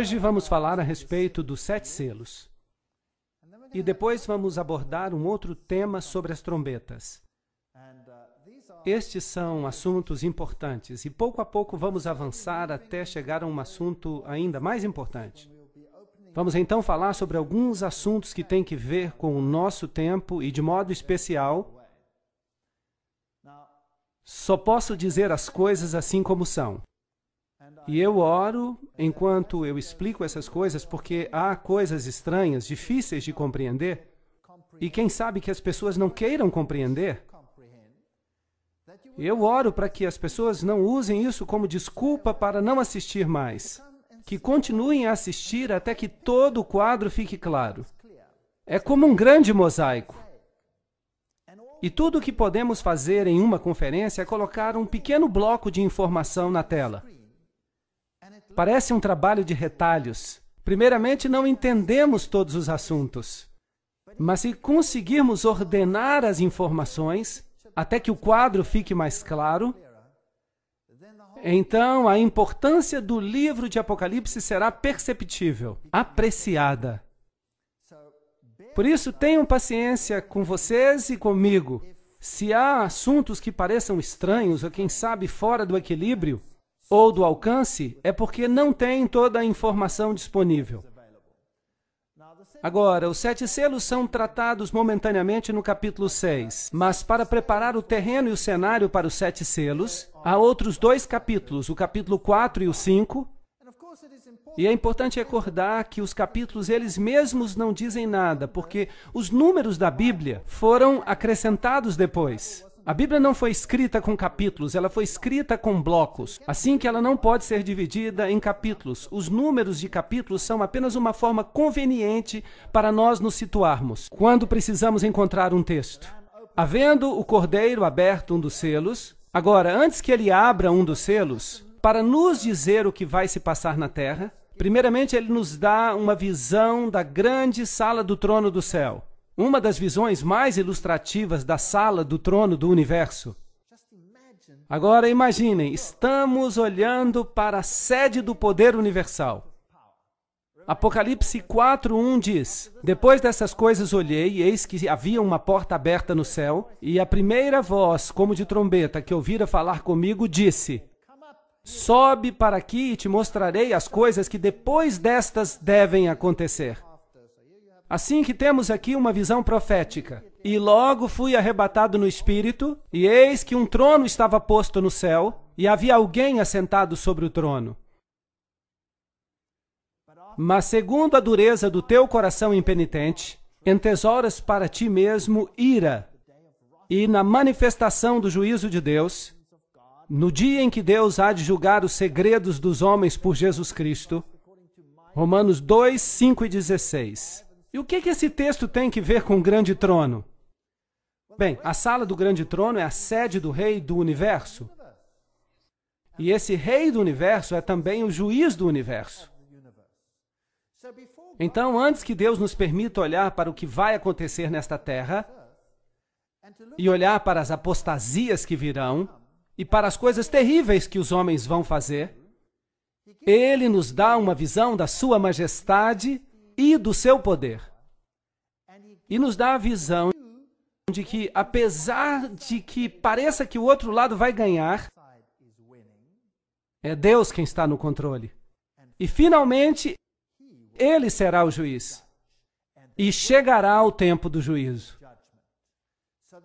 Hoje vamos falar a respeito dos 7 selos. E depois vamos abordar um outro tema sobre as trombetas. Estes são assuntos importantes e pouco a pouco vamos avançar até chegar a um assunto ainda mais importante. Vamos então falar sobre alguns assuntos que têm que ver com o nosso tempo e, de modo especial, só posso dizer as coisas assim como são. E eu oro enquanto eu explico essas coisas porque há coisas estranhas, difíceis de compreender, e quem sabe que as pessoas não queiram compreender. Eu oro para que as pessoas não usem isso como desculpa para não assistir mais, que continuem a assistir até que todo o quadro fique claro. É como um grande mosaico. E tudo o que podemos fazer em uma conferência é colocar um pequeno bloco de informação na tela. Parece um trabalho de retalhos. Primeiramente, não entendemos todos os assuntos. Mas se conseguirmos ordenar as informações até que o quadro fique mais claro, então a importância do livro de Apocalipse será perceptível, apreciada. Por isso, tenham paciência com vocês e comigo. Se há assuntos que pareçam estranhos ou, quem sabe, fora do equilíbrio ou do alcance, é porque não tem toda a informação disponível. Agora, os 7 selos são tratados momentaneamente no capítulo 6, mas para preparar o terreno e o cenário para os 7 selos, há outros 2 capítulos, o capítulo 4 e o 5, e é importante recordar que os capítulos eles mesmos não dizem nada, porque os números da Bíblia foram acrescentados depois. A Bíblia não foi escrita com capítulos, ela foi escrita com blocos, assim que ela não pode ser dividida em capítulos. Os números de capítulos são apenas uma forma conveniente para nós nos situarmos, quando precisamos encontrar um texto. Havendo o cordeiro aberto um dos selos, agora, antes que ele abra um dos selos, para nos dizer o que vai se passar na terra, primeiramente ele nos dá uma visão da grande sala do trono do céu. Uma das visões mais ilustrativas da sala do trono do universo. Agora imaginem, estamos olhando para a sede do poder universal. Apocalipse 4:1 diz: Depois dessas coisas olhei, e eis que havia uma porta aberta no céu, e a primeira voz, como de trombeta, que ouvira falar comigo, disse: Sobe para aqui e te mostrarei as coisas que depois destas devem acontecer. Assim que temos aqui uma visão profética. E logo fui arrebatado no Espírito, e eis que um trono estava posto no céu, e havia alguém assentado sobre o trono. Mas segundo a dureza do teu coração impenitente, entesouras para ti mesmo ira, e na manifestação do juízo de Deus, no dia em que Deus há de julgar os segredos dos homens por Jesus Cristo, Romanos 2, 5 e 16. E o que esse texto tem que ver com o grande trono? Bem, a sala do grande trono é a sede do rei do universo. E esse rei do universo é também o juiz do universo. Então, antes que Deus nos permita olhar para o que vai acontecer nesta terra, e olhar para as apostasias que virão, e para as coisas terríveis que os homens vão fazer, Ele nos dá uma visão da sua majestade e do seu poder. E nos dá a visão de que, apesar de que pareça que o outro lado vai ganhar, é Deus quem está no controle. E, finalmente, Ele será o juiz. E chegará o tempo do juízo.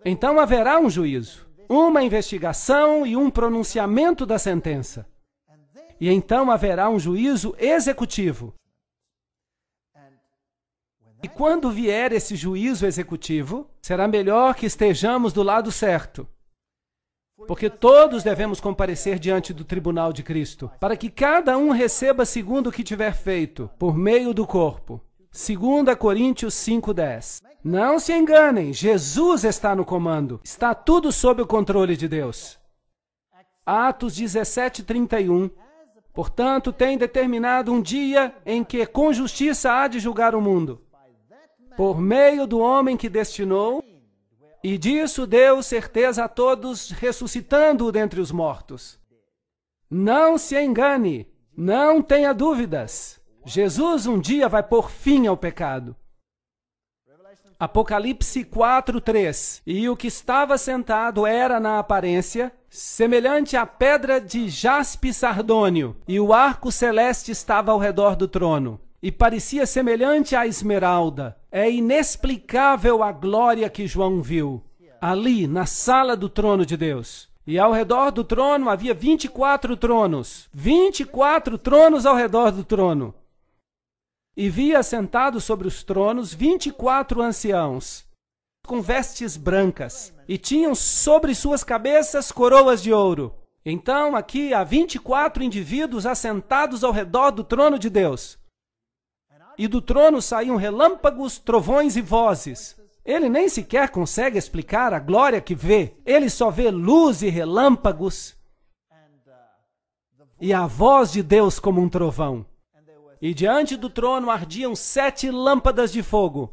Então haverá um juízo, uma investigação e um pronunciamento da sentença. E então haverá um juízo executivo. E quando vier esse juízo executivo, será melhor que estejamos do lado certo. Porque todos devemos comparecer diante do tribunal de Cristo, para que cada um receba segundo o que tiver feito, por meio do corpo. 2 Coríntios 5:10. Não se enganem, Jesus está no comando. Está tudo sob o controle de Deus. Atos 17:31. Portanto, tem determinado um dia em que com justiça há de julgar o mundo, por meio do homem que destinou, e disso deu certeza a todos, ressuscitando-o dentre os mortos. Não se engane, não tenha dúvidas. Jesus um dia vai pôr fim ao pecado. Apocalipse 4:3. E o que estava sentado era, na aparência, semelhante à pedra de jaspe sardônio, e o arco celeste estava ao redor do trono, e parecia semelhante à esmeralda. É inexplicável a glória que João viu, ali, na sala do trono de Deus. E ao redor do trono havia 24 tronos. 24 tronos ao redor do trono. E via assentados sobre os tronos 24 anciãos, com vestes brancas, e tinham sobre suas cabeças coroas de ouro. Então aqui há 24 indivíduos assentados ao redor do trono de Deus. E do trono saíam relâmpagos, trovões e vozes. Ele nem sequer consegue explicar a glória que vê. Ele só vê luz e relâmpagos e a voz de Deus como um trovão. E diante do trono ardiam 7 lâmpadas de fogo,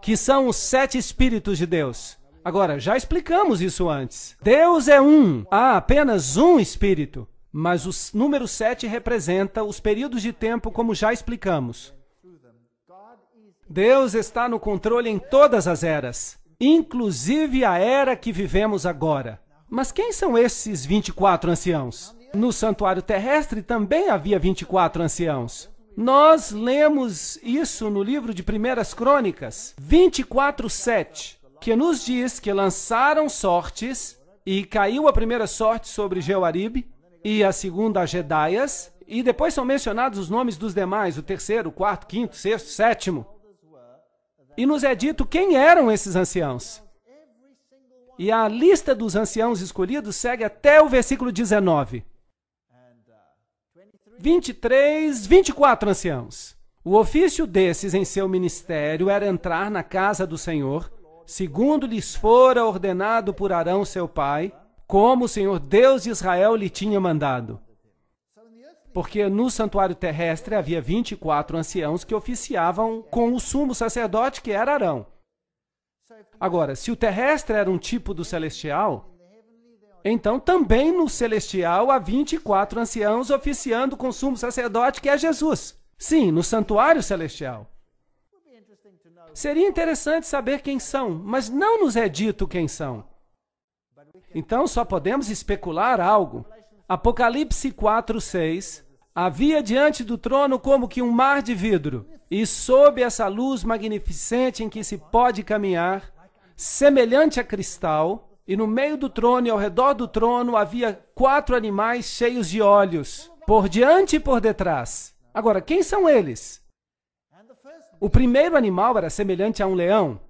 que são os 7 Espíritos de Deus. Agora, já explicamos isso antes. Deus é um, há apenas um Espírito, mas o número 7 representa os períodos de tempo, como já explicamos. Deus está no controle em todas as eras, inclusive a era que vivemos agora. Mas quem são esses 24 anciãos? No santuário terrestre também havia 24 anciãos. Nós lemos isso no livro de 1 Crônicas, 24:7, que nos diz que lançaram sortes, e caiu a primeira sorte sobre Jeoaribe, e a segunda a Jedaias, e depois são mencionados os nomes dos demais, o terceiro, o quarto, quinto, sexto, sétimo. E nos é dito quem eram esses anciãos. E a lista dos anciãos escolhidos segue até o versículo 19. 24 anciãos. O ofício desses em seu ministério era entrar na casa do Senhor, segundo lhes fora ordenado por Arão seu pai, como o Senhor Deus de Israel lhe tinha mandado. Porque no santuário terrestre havia 24 anciãos que oficiavam com o sumo sacerdote, que era Arão. Agora, se o terrestre era um tipo do celestial, então também no celestial há 24 anciãos oficiando com o sumo sacerdote, que é Jesus. Sim, no santuário celestial. Seria interessante saber quem são, mas não nos é dito quem são. Então só podemos especular algo. Apocalipse 4:6. Havia diante do trono como que um mar de vidro, e sob essa luz magnificente em que se pode caminhar, semelhante a cristal, e no meio do trono e ao redor do trono havia 4 animais cheios de olhos, por diante e por detrás. Agora, quem são eles? O primeiro animal era semelhante a um leão,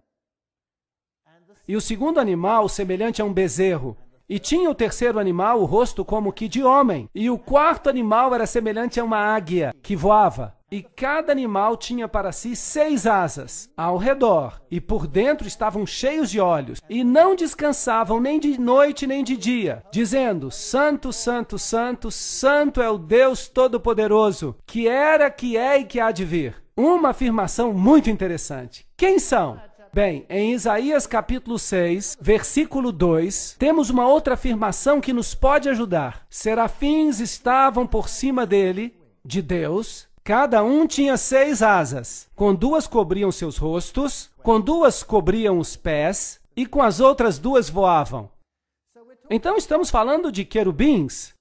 e o segundo animal semelhante a um bezerro. E tinha o terceiro animal o rosto como que de homem, e o quarto animal era semelhante a uma águia que voava. E cada animal tinha para si 6 asas ao redor, e por dentro estavam cheios de olhos, e não descansavam nem de noite nem de dia, dizendo: Santo, Santo, Santo, Santo é o Deus Todo-Poderoso, que era, que é e que há de vir. Uma afirmação muito interessante. Quem são? Bem, em Isaías capítulo 6, versículo 2, temos uma outra afirmação que nos pode ajudar. Serafins estavam por cima dele, de Deus. Cada um tinha 6 asas, com 2 cobriam seus rostos, com 2 cobriam os pés, e com as outras 2 voavam. Então estamos falando de querubins.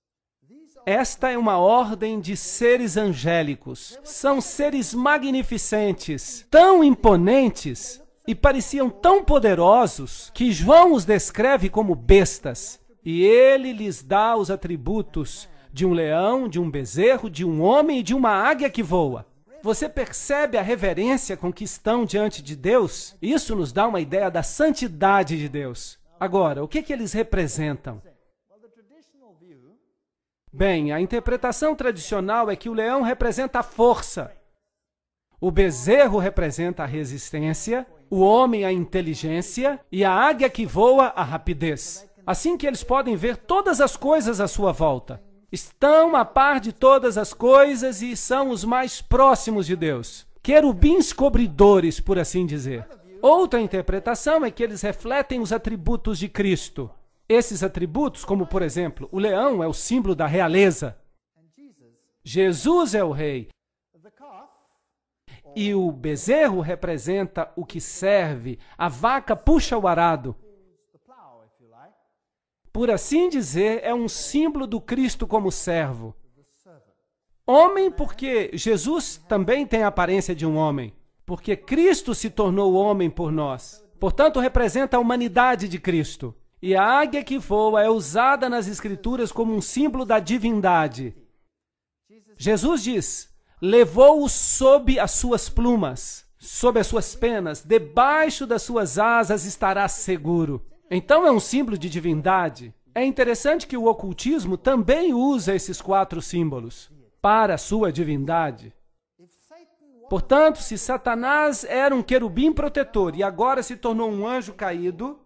Esta é uma ordem de seres angélicos. São seres magnificentes, tão imponentes, e pareciam tão poderosos, que João os descreve como bestas. E ele lhes dá os atributos de um leão, de um bezerro, de um homem e de uma águia que voa. Você percebe a reverência com que estão diante de Deus? Isso nos dá uma ideia da santidade de Deus. Agora, o que eles representam? Bem, a interpretação tradicional é que o leão representa a força, o bezerro representa a resistência, o homem a inteligência e a águia que voa a rapidez. Assim que eles podem ver todas as coisas à sua volta. Estão a par de todas as coisas e são os mais próximos de Deus. Querubins cobridores, por assim dizer. Outra interpretação é que eles refletem os atributos de Cristo. Esses atributos, como por exemplo, o leão é o símbolo da realeza. Jesus é o rei. E o bezerro representa o que serve. A vaca puxa o arado. Por assim dizer, é um símbolo do Cristo como servo. Homem, porque Jesus também tem a aparência de um homem. Porque Cristo se tornou homem por nós. Portanto, representa a humanidade de Cristo. E a águia que voa é usada nas Escrituras como um símbolo da divindade. Jesus diz: levou-o sob as suas plumas, sob as suas penas, debaixo das suas asas estará seguro. Então é um símbolo de divindade. É interessante que o ocultismo também usa esses 4 símbolos para a sua divindade. Portanto, se Satanás era um querubim protetor e agora se tornou um anjo caído,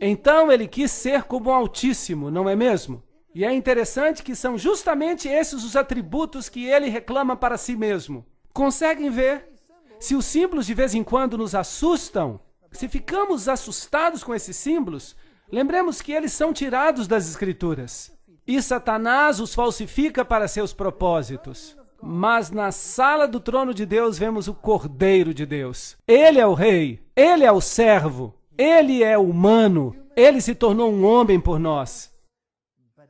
então ele quis ser como o Altíssimo, não é mesmo? E é interessante que são justamente esses os atributos que ele reclama para si mesmo. Conseguem ver? Se os símbolos de vez em quando nos assustam, se ficamos assustados com esses símbolos, lembremos que eles são tirados das Escrituras. E Satanás os falsifica para seus propósitos. Mas na sala do trono de Deus vemos o Cordeiro de Deus. Ele é o rei, ele é o servo, ele é humano, ele se tornou um homem por nós.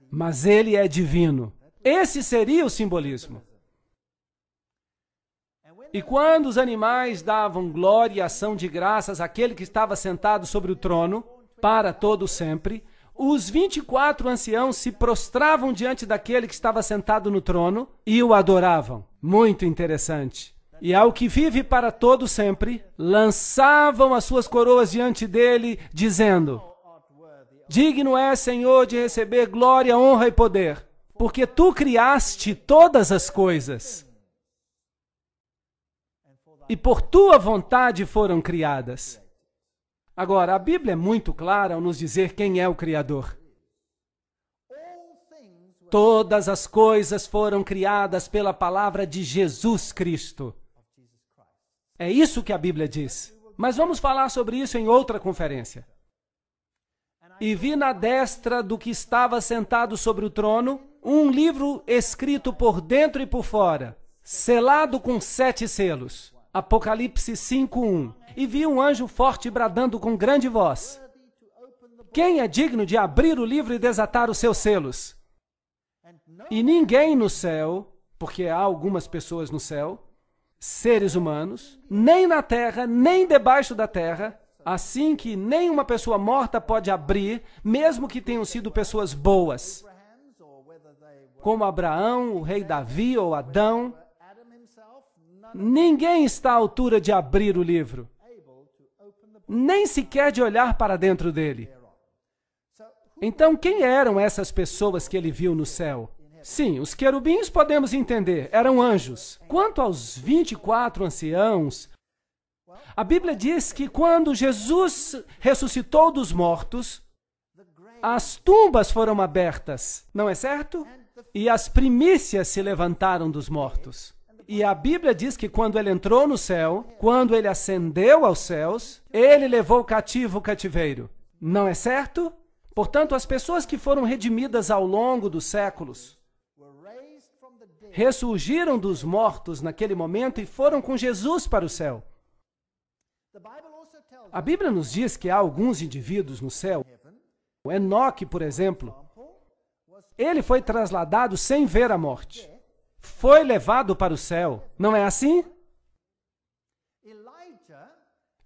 Mas ele é divino. Esse seria o simbolismo. E quando os animais davam glória e ação de graças àquele que estava sentado sobre o trono, para todo sempre, os 24 anciãos se prostravam diante daquele que estava sentado no trono e o adoravam. Muito interessante. E ao que vive para todo sempre, lançavam as suas coroas diante dele, dizendo: digno é, Senhor, de receber glória, honra e poder, porque tu criaste todas as coisas. E por tua vontade foram criadas. Agora, a Bíblia é muito clara ao nos dizer quem é o Criador. Todas as coisas foram criadas pela palavra de Jesus Cristo. É isso que a Bíblia diz. Mas vamos falar sobre isso em outra conferência. E vi na destra do que estava sentado sobre o trono um livro escrito por dentro e por fora, selado com 7 selos. Apocalipse 5:1. E vi um anjo forte bradando com grande voz: quem é digno de abrir o livro e desatar os seus selos? E ninguém no céu, porque há algumas pessoas no céu, seres humanos, nem na terra, nem debaixo da terra, assim que nenhuma pessoa morta pode abrir, mesmo que tenham sido pessoas boas, como Abraão, o rei Davi ou Adão. Ninguém está à altura de abrir o livro, nem sequer de olhar para dentro dele. Então, quem eram essas pessoas que ele viu no céu? Sim, os querubins podemos entender, eram anjos. Quanto aos 24 anciãos, a Bíblia diz que quando Jesus ressuscitou dos mortos, as tumbas foram abertas, não é certo? E as primícias se levantaram dos mortos. E a Bíblia diz que quando ele entrou no céu, quando ele ascendeu aos céus, ele levou cativo o cativeiro. Não é certo? Portanto, as pessoas que foram redimidas ao longo dos séculos ressurgiram dos mortos naquele momento e foram com Jesus para o céu. A Bíblia nos diz que há alguns indivíduos no céu. O Enoque, por exemplo, ele foi trasladado sem ver a morte. Foi levado para o céu. Não é assim?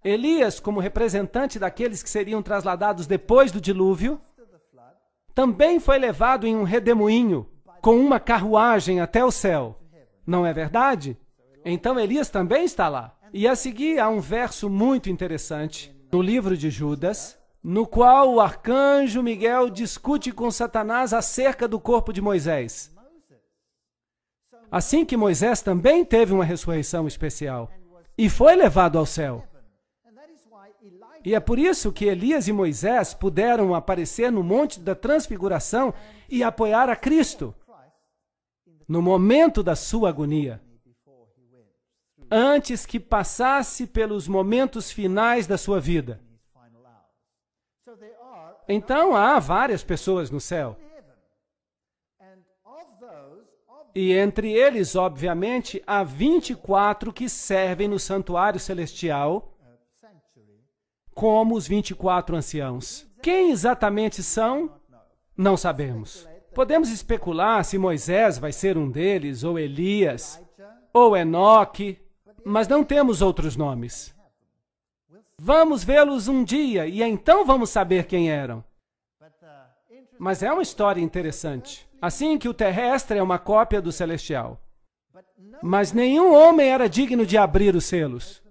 Elias, como representante daqueles que seriam trasladados depois do dilúvio, também foi levado em um redemoinho, com uma carruagem até o céu. Não é verdade? Então Elias também está lá. E a seguir há um verso muito interessante no livro de Judas, no qual o arcanjo Miguel discute com Satanás acerca do corpo de Moisés. Assim que Moisés também teve uma ressurreição especial e foi levado ao céu. E é por isso que Elias e Moisés puderam aparecer no Monte da Transfiguração e apoiar a Cristo no momento da sua agonia, antes que passasse pelos momentos finais da sua vida. Então há várias pessoas no céu. E entre eles, obviamente, há 24 que servem no santuário celestial como os 24 anciãos. Quem exatamente são? Não sabemos. Podemos especular se Moisés vai ser um deles, ou Elias, ou Enoque, mas não temos outros nomes. Vamos vê-los um dia e então vamos saber quem eram. Mas é uma história interessante. Assim que o terrestre é uma cópia do celestial. Mas nenhum homem era digno de abrir os selos.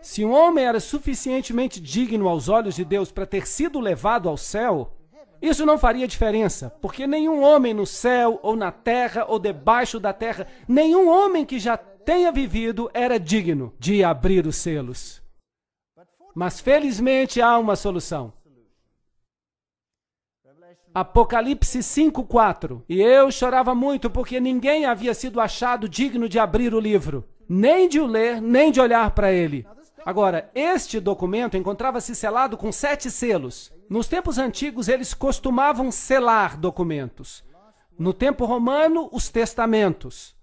Se um homem era suficientemente digno aos olhos de Deus para ter sido levado ao céu, isso não faria diferença, porque nenhum homem no céu, ou na terra, ou debaixo da terra, nenhum homem que já tenha vivido era digno de abrir os selos. Mas felizmente há uma solução. Apocalipse 5:4. E eu chorava muito porque ninguém havia sido achado digno de abrir o livro, nem de o ler, nem de olhar para ele. Agora, este documento encontrava-se selado com 7 selos. Nos tempos antigos, eles costumavam selar documentos. No tempo romano, os testamentos.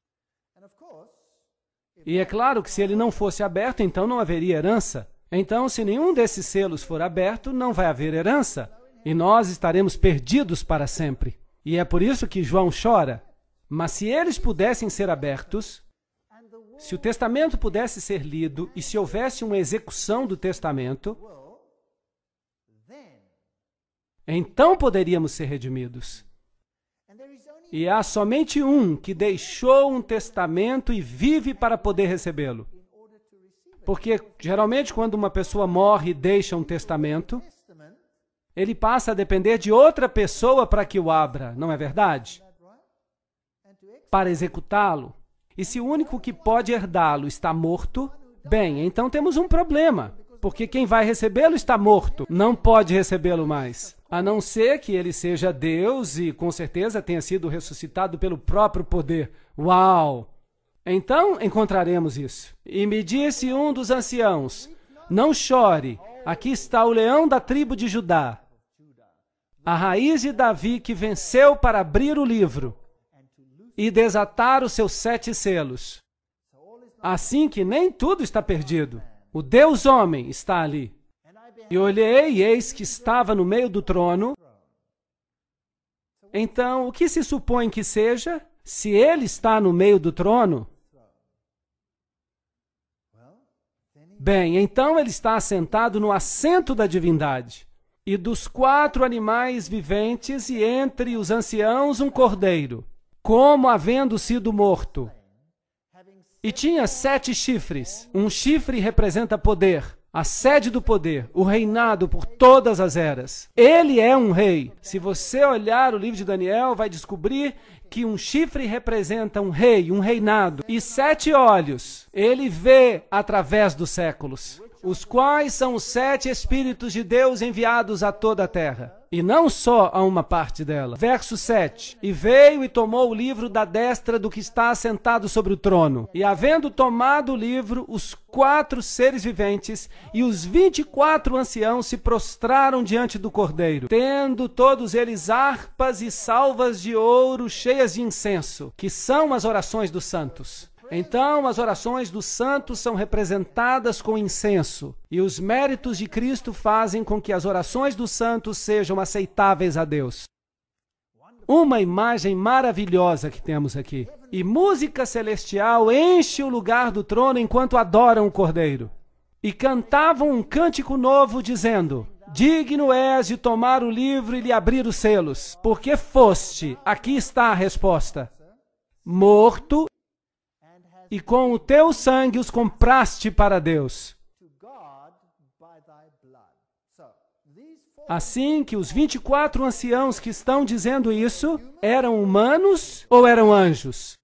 E é claro que se ele não fosse aberto, então não haveria herança. Então, se nenhum desses selos for aberto, não vai haver herança. E nós estaremos perdidos para sempre. E é por isso que João chora. Mas se eles pudessem ser abertos, se o testamento pudesse ser lido e se houvesse uma execução do testamento, então poderíamos ser redimidos. E há somente um que deixou um testamento e vive para poder recebê-lo. Porque, geralmente, quando uma pessoa morre e deixa um testamento, ele passa a depender de outra pessoa para que o abra, não é verdade? Para executá-lo. E se o único que pode herdá-lo está morto, bem, então temos um problema, porque quem vai recebê-lo está morto, não pode recebê-lo mais. A não ser que ele seja Deus e, com certeza, tenha sido ressuscitado pelo próprio poder. Uau! Então, encontraremos isso. E me disse um dos anciãos, não chore, aqui está o leão da tribo de Judá, a raiz de Davi que venceu para abrir o livro e desatar os seus 7 selos. Assim que nem tudo está perdido. O Deus homem está ali. E olhei e eis que estava no meio do trono. Então, o que se supõe que seja? Se ele está no meio do trono, bem, então ele está assentado no assento da divindade. E dos 4 animais viventes, e entre os anciãos, um cordeiro, como havendo sido morto. E tinha 7 chifres. Um chifre representa poder, a sede do poder, o reinado por todas as eras. Ele é um rei. Se você olhar o livro de Daniel, vai descobrir que um chifre representa um rei, um reinado. E 7 olhos, ele vê através dos séculos, os quais são os 7 Espíritos de Deus enviados a toda a terra. E não só a uma parte dela. Verso 7. E veio e tomou o livro da destra do que está assentado sobre o trono. E havendo tomado o livro, os 4 seres viventes e os 24 anciãos se prostraram diante do Cordeiro, tendo todos eles harpas e salvas de ouro cheias de incenso, que são as orações dos santos. Então, as orações dos santos são representadas com incenso, e os méritos de Cristo fazem com que as orações dos santos sejam aceitáveis a Deus. Uma imagem maravilhosa que temos aqui. E música celestial enche o lugar do trono enquanto adoram o Cordeiro. E cantavam um cântico novo, dizendo: digno és de tomar o livro e lhe abrir os selos, porque foste, aqui está a resposta, morto, e com o teu sangue os compraste para Deus. Assim que os 24 anciãos que estão dizendo isso, eram humanos ou eram anjos?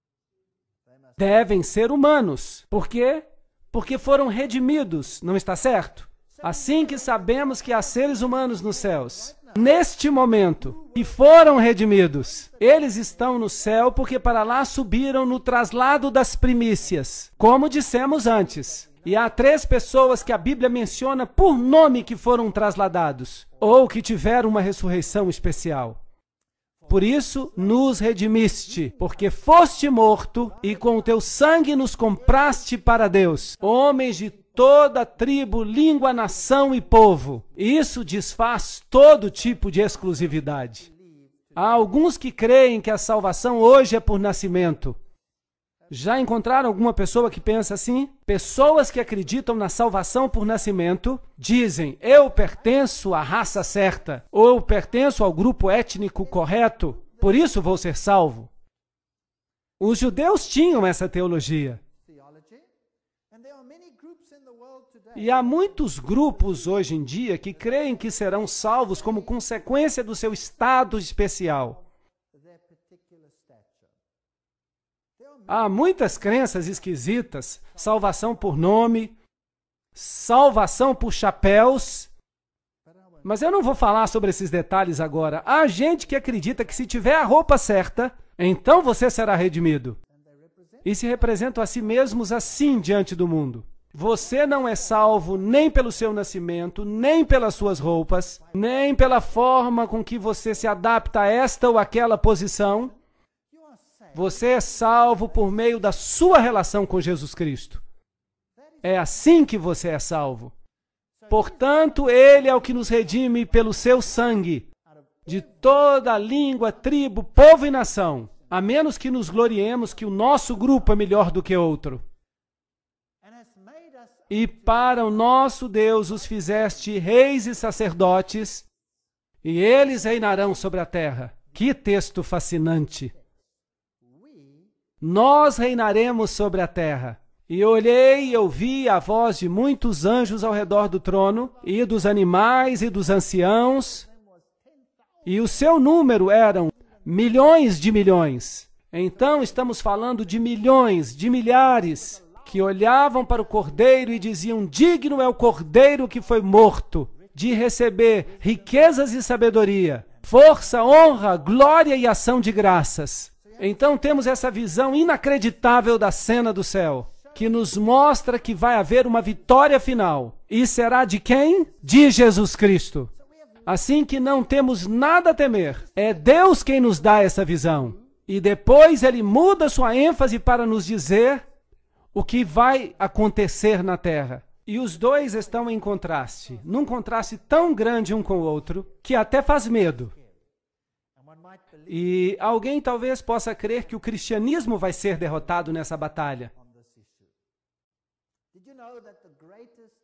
Devem ser humanos. Por quê? Porque foram redimidos, não está certo? Assim que sabemos que há seres humanos nos céus, neste momento, e foram redimidos, eles estão no céu porque para lá subiram no traslado das primícias, como dissemos antes. E há 3 pessoas que a Bíblia menciona por nome que foram trasladados, ou que tiveram uma ressurreição especial. Por isso nos redimiste, porque foste morto e com o teu sangue nos compraste para Deus, homens de toda tribo, língua, nação e povo. Isso desfaz todo tipo de exclusividade. Há alguns que creem que a salvação hoje é por nascimento. Já encontraram alguma pessoa que pensa assim? Pessoas que acreditam na salvação por nascimento dizem: eu pertenço à raça certa, ou eu pertenço ao grupo étnico correto, por isso vou ser salvo. Os judeus tinham essa teologia. E há muitos grupos hoje em dia que creem que serão salvos como consequência do seu estado especial. Há muitas crenças esquisitas, salvação por nome, salvação por chapéus. Mas eu não vou falar sobre esses detalhes agora. Há gente que acredita que se tiver a roupa certa, então você será redimido. E se representam a si mesmos assim diante do mundo. Você não é salvo nem pelo seu nascimento, nem pelas suas roupas, nem pela forma com que você se adapta a esta ou aquela posição. Você é salvo por meio da sua relação com Jesus Cristo. É assim que você é salvo. Portanto, Ele é o que nos redime pelo seu sangue, de toda língua, tribo, povo e nação, a menos que nos gloriemos que o nosso grupo é melhor do que outro. E para o nosso Deus os fizeste reis e sacerdotes, e eles reinarão sobre a terra. Que texto fascinante! Nós reinaremos sobre a terra. E olhei e ouvi a voz de muitos anjos ao redor do trono, e dos animais e dos anciãos, e o seu número eram milhões de milhões. Então estamos falando de milhões, de milhares, que olhavam para o Cordeiro e diziam: digno é o Cordeiro que foi morto, de receber riquezas e sabedoria, força, honra, glória e ação de graças. Então temos essa visão inacreditável da cena do céu, que nos mostra que vai haver uma vitória final. E será de quem? De Jesus Cristo. Assim que não temos nada a temer. É Deus quem nos dá essa visão. E depois Ele muda sua ênfase para nos dizer o que vai acontecer na terra. E os dois estão em contraste, num contraste tão grande um com o outro, que até faz medo. E alguém talvez possa crer que o cristianismo vai ser derrotado nessa batalha.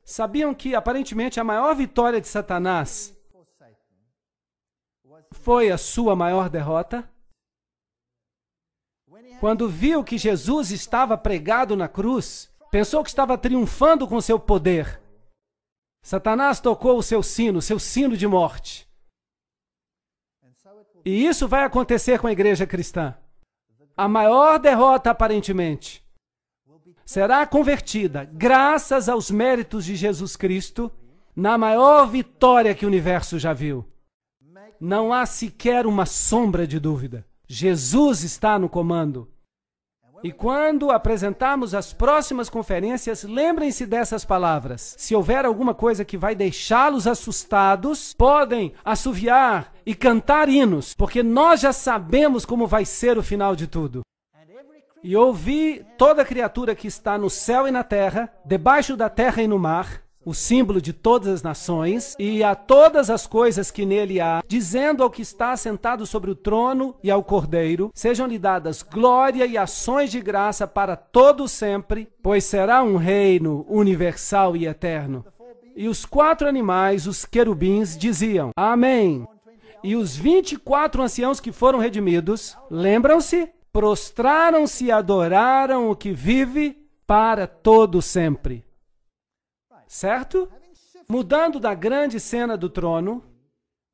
Sabiam que, aparentemente, a maior vitória de Satanás foi a sua maior derrota? Quando viu que Jesus estava pregado na cruz, pensou que estava triunfando com seu poder. Satanás tocou o seu sino de morte. E isso vai acontecer com a igreja cristã. A maior derrota, aparentemente, será convertida, graças aos méritos de Jesus Cristo, na maior vitória que o universo já viu. Não há sequer uma sombra de dúvida. Jesus está no comando. E quando apresentarmos as próximas conferências, lembrem-se dessas palavras. Se houver alguma coisa que vai deixá-los assustados, podem assoviar e cantar hinos, porque nós já sabemos como vai ser o final de tudo. E ouvi toda criatura que está no céu e na terra, debaixo da terra e no mar, o símbolo de todas as nações, e a todas as coisas que nele há, dizendo ao que está sentado sobre o trono e ao Cordeiro, sejam-lhe dadas glória e ações de graça para todo sempre, pois será um reino universal e eterno. E os 4 animais, os querubins, diziam: Amém. E os 24 anciãos que foram redimidos, lembram-se? Prostraram-se e adoraram o que vive para todo sempre. Certo? Mudando da grande cena do trono,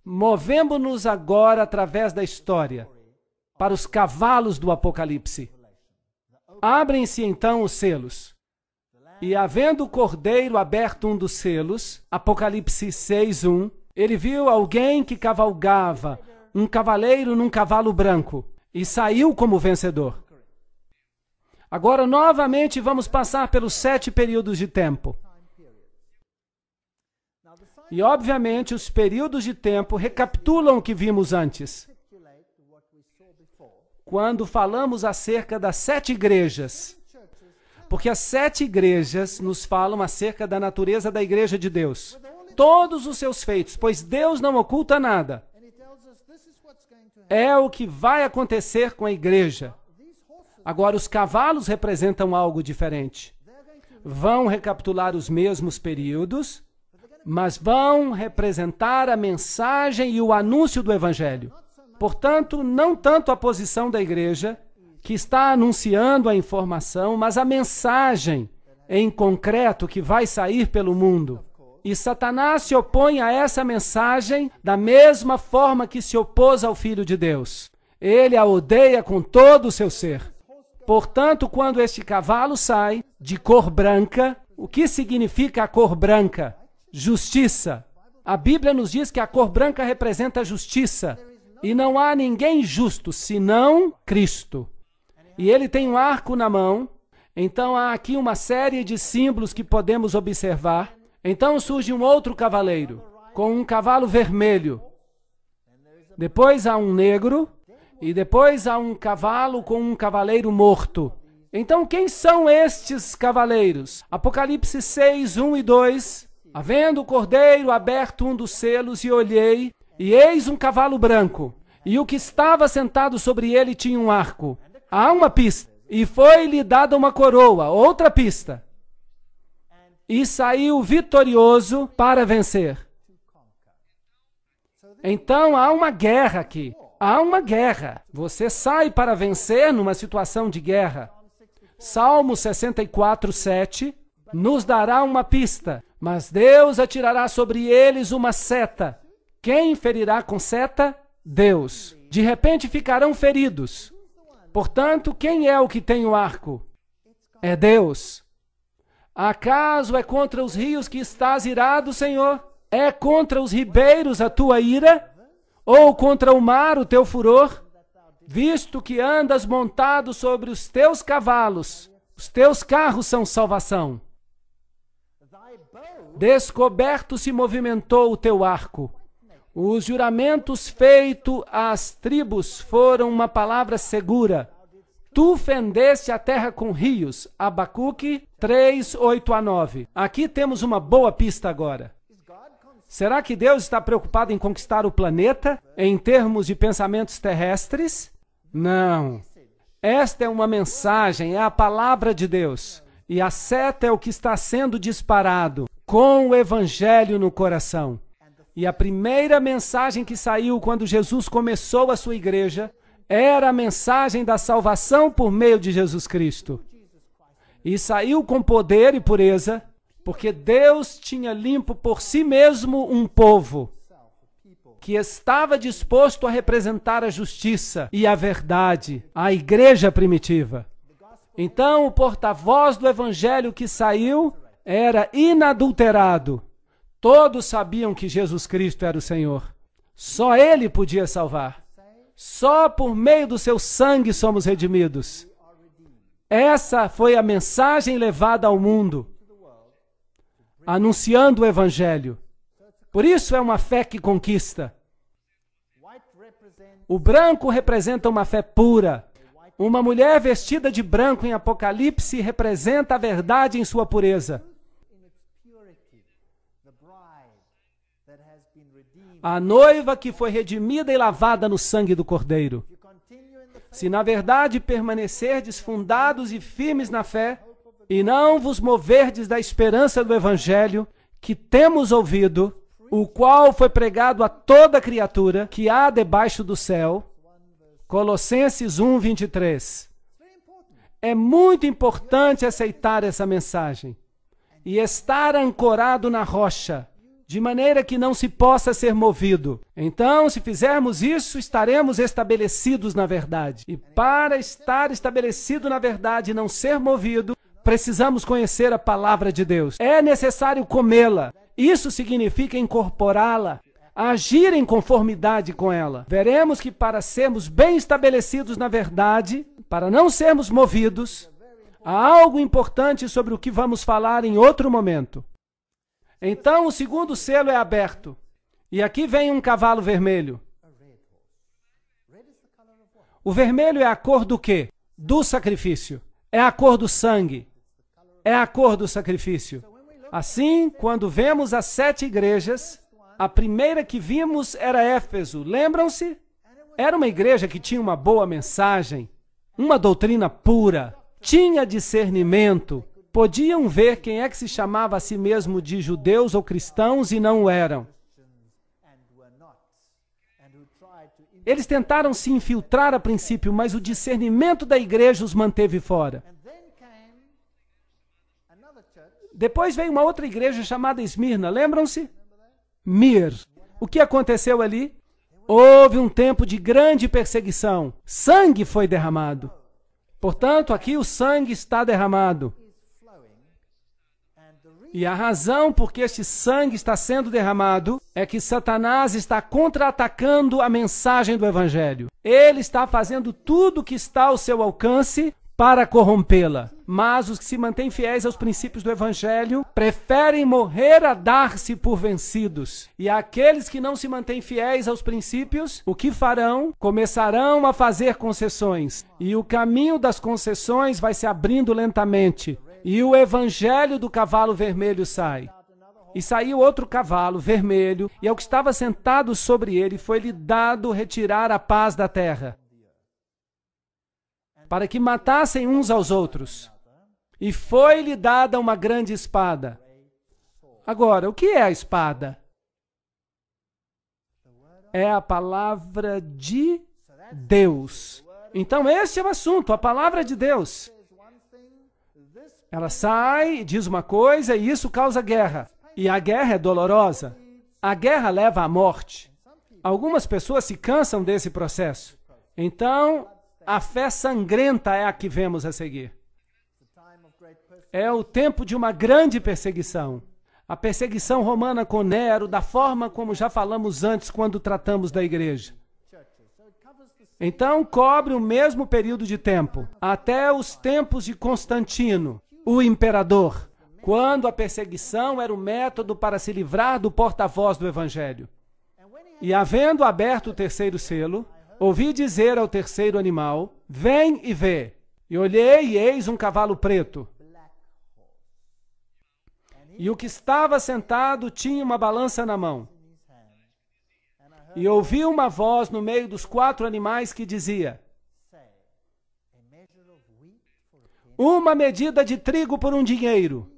movemos-nos agora através da história para os cavalos do Apocalipse. Abrem-se então os selos. E havendo o Cordeiro aberto um dos selos, Apocalipse 6:1, ele viu alguém que cavalgava, um cavaleiro num cavalo branco, e saiu como vencedor. Agora, novamente, vamos passar pelos 7 períodos de tempo. E, obviamente, os períodos de tempo recapitulam o que vimos antes. quando falamos acerca das 7 igrejas. Porque as 7 igrejas nos falam acerca da natureza da igreja de Deus. Todos os seus feitos, pois Deus não oculta nada. É o que vai acontecer com a igreja. Agora, os cavalos representam algo diferente. Vão recapitular os mesmos períodos, mas vão representar a mensagem e o anúncio do Evangelho. Portanto, não tanto a posição da igreja, que está anunciando a informação, mas a mensagem em concreto que vai sair pelo mundo. E Satanás se opõe a essa mensagem da mesma forma que se opôs ao Filho de Deus. Ele a odeia com todo o seu ser. Portanto, quando este cavalo sai de cor branca, o que significa a cor branca? Justiça. A Bíblia nos diz que a cor branca representa a justiça. E não há ninguém justo senão Cristo. E ele tem um arco na mão. Então há aqui uma série de símbolos que podemos observar. Então surge um outro cavaleiro, com um cavalo vermelho. Depois há um negro, e depois há um cavalo com um cavaleiro morto. Então quem são estes cavaleiros? Apocalipse 6, 1 e 2. Havendo o cordeiro aberto um dos selos, e olhei, e eis um cavalo branco, e o que estava sentado sobre ele tinha um arco. Há uma pista, e foi-lhe dada uma coroa, outra pista. E saiu vitorioso para vencer. Então há uma guerra aqui. Há uma guerra. Você sai para vencer numa situação de guerra. Salmo 64, 7 nos dará uma pista. Mas Deus atirará sobre eles uma seta. Quem ferirá com seta? Deus. De repente ficarão feridos. Portanto, quem é o que tem o arco? É Deus. Acaso é contra os rios que estás irado, Senhor? É contra os ribeiros a tua ira? Ou contra o mar o teu furor? Visto que andas montado sobre os teus cavalos, os teus carros são salvação. Descoberto se movimentou o teu arco. Os juramentos feitos às tribos foram uma palavra segura. Tu fendeste a terra com rios. Abacuque 3, 8 a 9. Aqui temos uma boa pista agora. Será que Deus está preocupado em conquistar o planeta em termos de pensamentos terrestres? Não. Esta é uma mensagem, é a palavra de Deus. E a seta é o que está sendo disparado com o Evangelho no coração. E a primeira mensagem que saiu quando Jesus começou a sua igreja era a mensagem da salvação por meio de Jesus Cristo. E saiu com poder e pureza, porque Deus tinha limpo por si mesmo um povo que estava disposto a representar a justiça e a verdade, a igreja primitiva. Então, o porta-voz do evangelho que saiu era inadulterado. Todos sabiam que Jesus Cristo era o Senhor. Só Ele podia salvar. Só por meio do seu sangue somos redimidos. Essa foi a mensagem levada ao mundo, anunciando o Evangelho. Por isso é uma fé que conquista. O branco representa uma fé pura. Uma mulher vestida de branco em Apocalipse representa a verdade em sua pureza. A noiva que foi redimida e lavada no sangue do Cordeiro. Se na verdade permanecerdes fundados e firmes na fé, e não vos moverdes da esperança do Evangelho, que temos ouvido, o qual foi pregado a toda criatura que há debaixo do céu. Colossenses 1, 23. É muito importante aceitar essa mensagem e estar ancorado na rocha, de maneira que não se possa ser movido. Então, se fizermos isso, estaremos estabelecidos na verdade. E para estar estabelecido na verdade e não ser movido, precisamos conhecer a palavra de Deus. É necessário comê-la. Isso significa incorporá-la, agir em conformidade com ela. Veremos que para sermos bem estabelecidos na verdade, para não sermos movidos, há algo importante sobre o que vamos falar em outro momento. Então, o segundo selo é aberto. E aqui vem um cavalo vermelho. O vermelho é a cor do quê? Do sacrifício. É a cor do sangue. É a cor do sacrifício. Assim, quando vemos as 7 igrejas, a primeira que vimos era Éfeso. Lembram-se? Era uma igreja que tinha uma boa mensagem, uma doutrina pura, tinha discernimento. Podiam ver quem é que se chamava a si mesmo de judeus ou cristãos e não o eram. Eles tentaram se infiltrar a princípio, mas o discernimento da igreja os manteve fora. Depois veio uma outra igreja chamada Esmirna, lembram-se? Mir. O que aconteceu ali? Houve um tempo de grande perseguição. Sangue foi derramado. Portanto, aqui o sangue está derramado. E a razão por que este sangue está sendo derramado é que Satanás está contra-atacando a mensagem do Evangelho. Ele está fazendo tudo o que está ao seu alcance para corrompê-la. Mas os que se mantêm fiéis aos princípios do Evangelho preferem morrer a dar-se por vencidos. E aqueles que não se mantêm fiéis aos princípios, o que farão? Começarão a fazer concessões. E o caminho das concessões vai se abrindo lentamente. E o evangelho do cavalo vermelho sai. E saiu outro cavalo vermelho, e ao que estava sentado sobre ele foi-lhe dado retirar a paz da terra, para que matassem uns aos outros. E foi-lhe dada uma grande espada. Agora, o que é a espada? É a palavra de Deus. Então, esse é o assunto, a palavra de Deus. Ela sai, diz uma coisa e isso causa guerra. E a guerra é dolorosa. A guerra leva à morte. Algumas pessoas se cansam desse processo. Então, a fé sangrenta é a que vemos a seguir. É o tempo de uma grande perseguição. A perseguição romana com Nero, da forma como já falamos antes quando tratamos da igreja. Então, cobre o mesmo período de tempo, até os tempos de Constantino, o imperador, quando a perseguição era o método para se livrar do porta-voz do Evangelho. E havendo aberto o terceiro selo, ouvi dizer ao terceiro animal, vem e vê. E olhei e eis um cavalo preto. E o que estava sentado tinha uma balança na mão. E ouvi uma voz no meio dos 4 animais que dizia, uma medida de trigo por um dinheiro,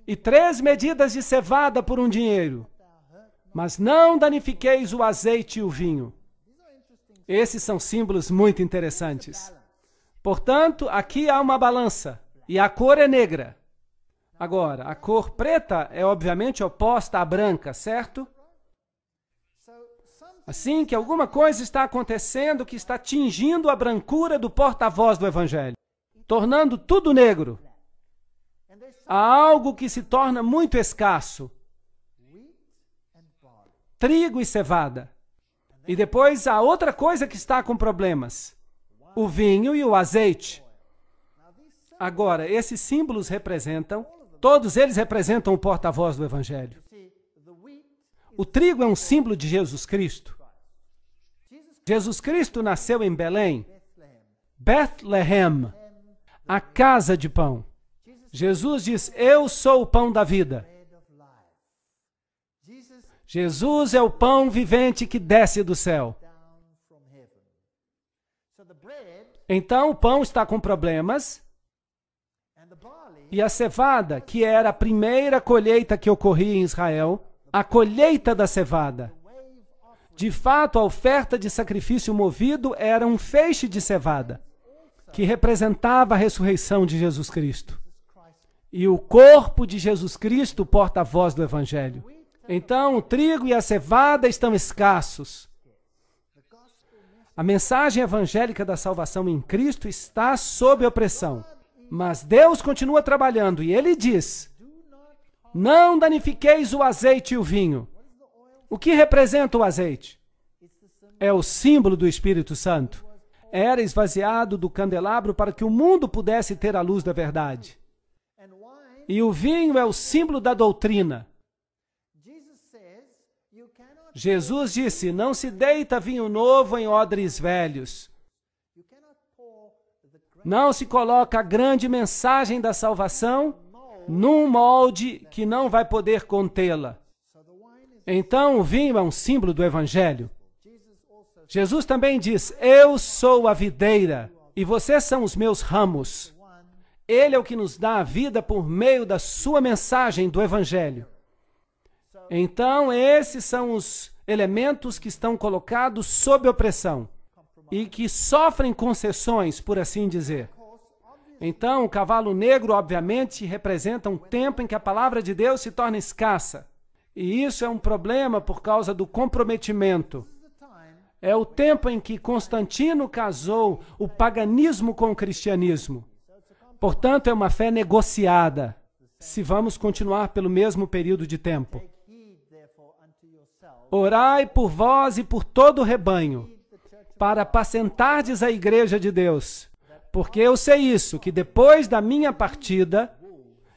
e 3 medidas de cevada por um dinheiro, mas não danifiqueis o azeite e o vinho. Esses são símbolos muito interessantes. Portanto, aqui há uma balança, e a cor é negra. Agora, a cor preta é obviamente oposta à branca, certo? Assim que alguma coisa está acontecendo que está tingindo a brancura do porta-voz do Evangelho, tornando tudo negro. Há algo que se torna muito escasso. Trigo e cevada. E depois há outra coisa que está com problemas. O vinho e o azeite. Agora, esses símbolos representam, todos eles representam o porta-voz do Evangelho. O trigo é um símbolo de Jesus Cristo. Jesus Cristo nasceu em Belém, Bethlehem, a casa de pão. Jesus diz, eu sou o pão da vida. Jesus é o pão vivente que desce do céu. Então o pão está com problemas e a cevada, que era a primeira colheita que ocorria em Israel, a colheita da cevada. De fato, a oferta de sacrifício movido era um feixe de cevada, que representava a ressurreição de Jesus Cristo. E o corpo de Jesus Cristo porta a voz do Evangelho. Então, o trigo e a cevada estão escassos. A mensagem evangélica da salvação em Cristo está sob opressão. Mas Deus continua trabalhando e Ele diz, não danifiqueis o azeite e o vinho. O que representa o azeite? É o símbolo do Espírito Santo. Era esvaziado do candelabro para que o mundo pudesse ter a luz da verdade. E o vinho é o símbolo da doutrina. Jesus disse, não se deita vinho novo em odres velhos. Não se coloca a grande mensagem da salvação num molde que não vai poder contê-la. Então, o vinho é um símbolo do Evangelho. Jesus também diz, eu sou a videira e vocês são os meus ramos. Ele é o que nos dá a vida por meio da sua mensagem do Evangelho. Então, esses são os elementos que estão colocados sob opressão e que sofrem concessões, por assim dizer. Então, o cavalo negro, obviamente, representa um tempo em que a palavra de Deus se torna escassa. E isso é um problema por causa do comprometimento. É o tempo em que Constantino casou o paganismo com o cristianismo. Portanto, é uma fé negociada, se vamos continuar pelo mesmo período de tempo. Orai por vós e por todo o rebanho, para apacentardes a igreja de Deus. Porque eu sei isso, que depois da minha partida,